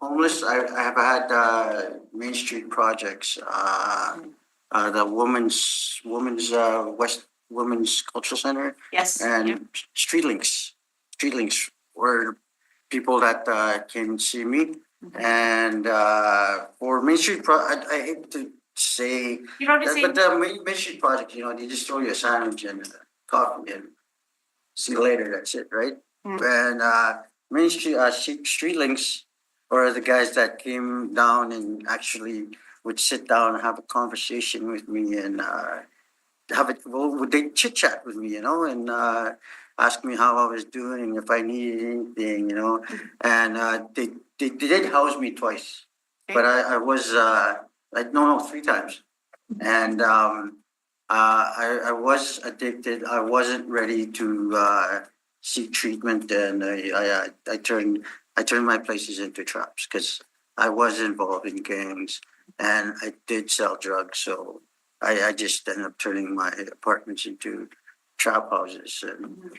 homeless, I have had Main Street projects, the Women's Cultural Center, Yes. and yep. Street Links. Street Links were people that came and see me. And for Main Street, I hate to say, You don't have to say. but the Main Street project, they just throw you a sandwich and coffee and see you later. That's it, right? And Main Street Street Links, or the guys that came down and actually would sit down and have a conversation with me and would they chit chat with me, and ask me how I was doing, if I needed anything, and they did house me twice, but I was 3 times, and I was addicted. I wasn't ready to seek treatment, and I turned my places into traps because I was involved in gangs and I did sell drugs. So I just ended up turning my apartments into trap houses, and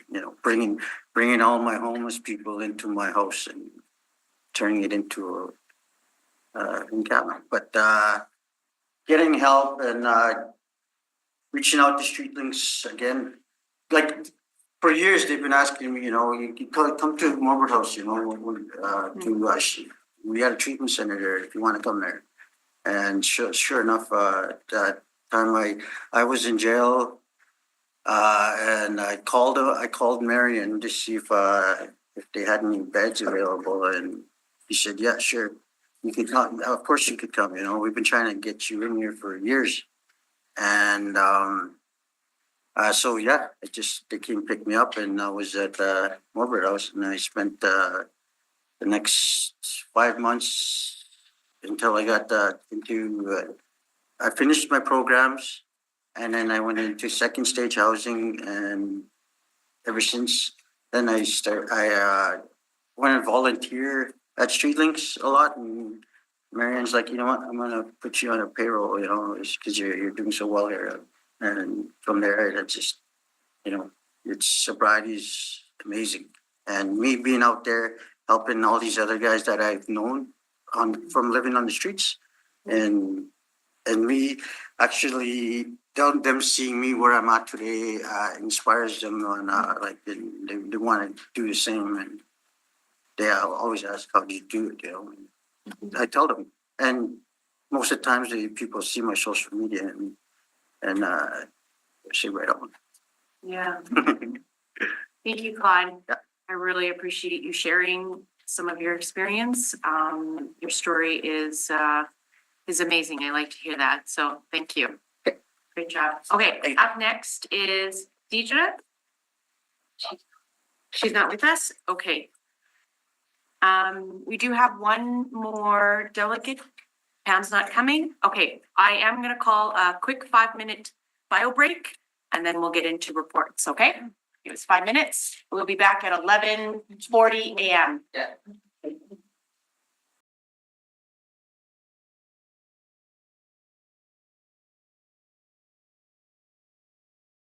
bringing all my homeless people into my house and turning it into a encampment. But getting help and reaching out to Street Links again, like for years, they've been asking me, you can come to Margaret House, we had a treatment center there, if you want to come there. And sure enough, that time I was in jail, and I called Marion to see if they had any beds available, and he said, yeah, sure, you can come. Of course you could come, we've been trying to get you in here for years. And so yeah, they came pick me up, and I was at Margaret House, and I spent the next 5 months until I got I finished my programs, and then I went into second stage housing, and ever since then I went and volunteer at Streetlinks a lot, and Marion's like, you know what, I'm gonna put you on a payroll, because you're doing so well here. And from there, that's just, its sobriety is amazing. And me being out there helping all these other guys that I've known from living on the streets, and me actually them seeing me where I'm at today inspires them on they want to do the same, and they always ask, how do you do it? And I tell them, and most of the times people see my social media and say right on. Yeah. Thank you, Claude. Yeah. I really appreciate you sharing some of your experience. Your story is amazing. I like to hear that. So thank you. Great job. Okay, up next is Deidre. She's not with us? Okay. We do have one more delegate. Pam's not coming. Okay, I am gonna call a quick 5-minute bio break, and then we'll get into reports, okay? Give us 5 minutes. We'll be back at 11:40 a.m. Yeah.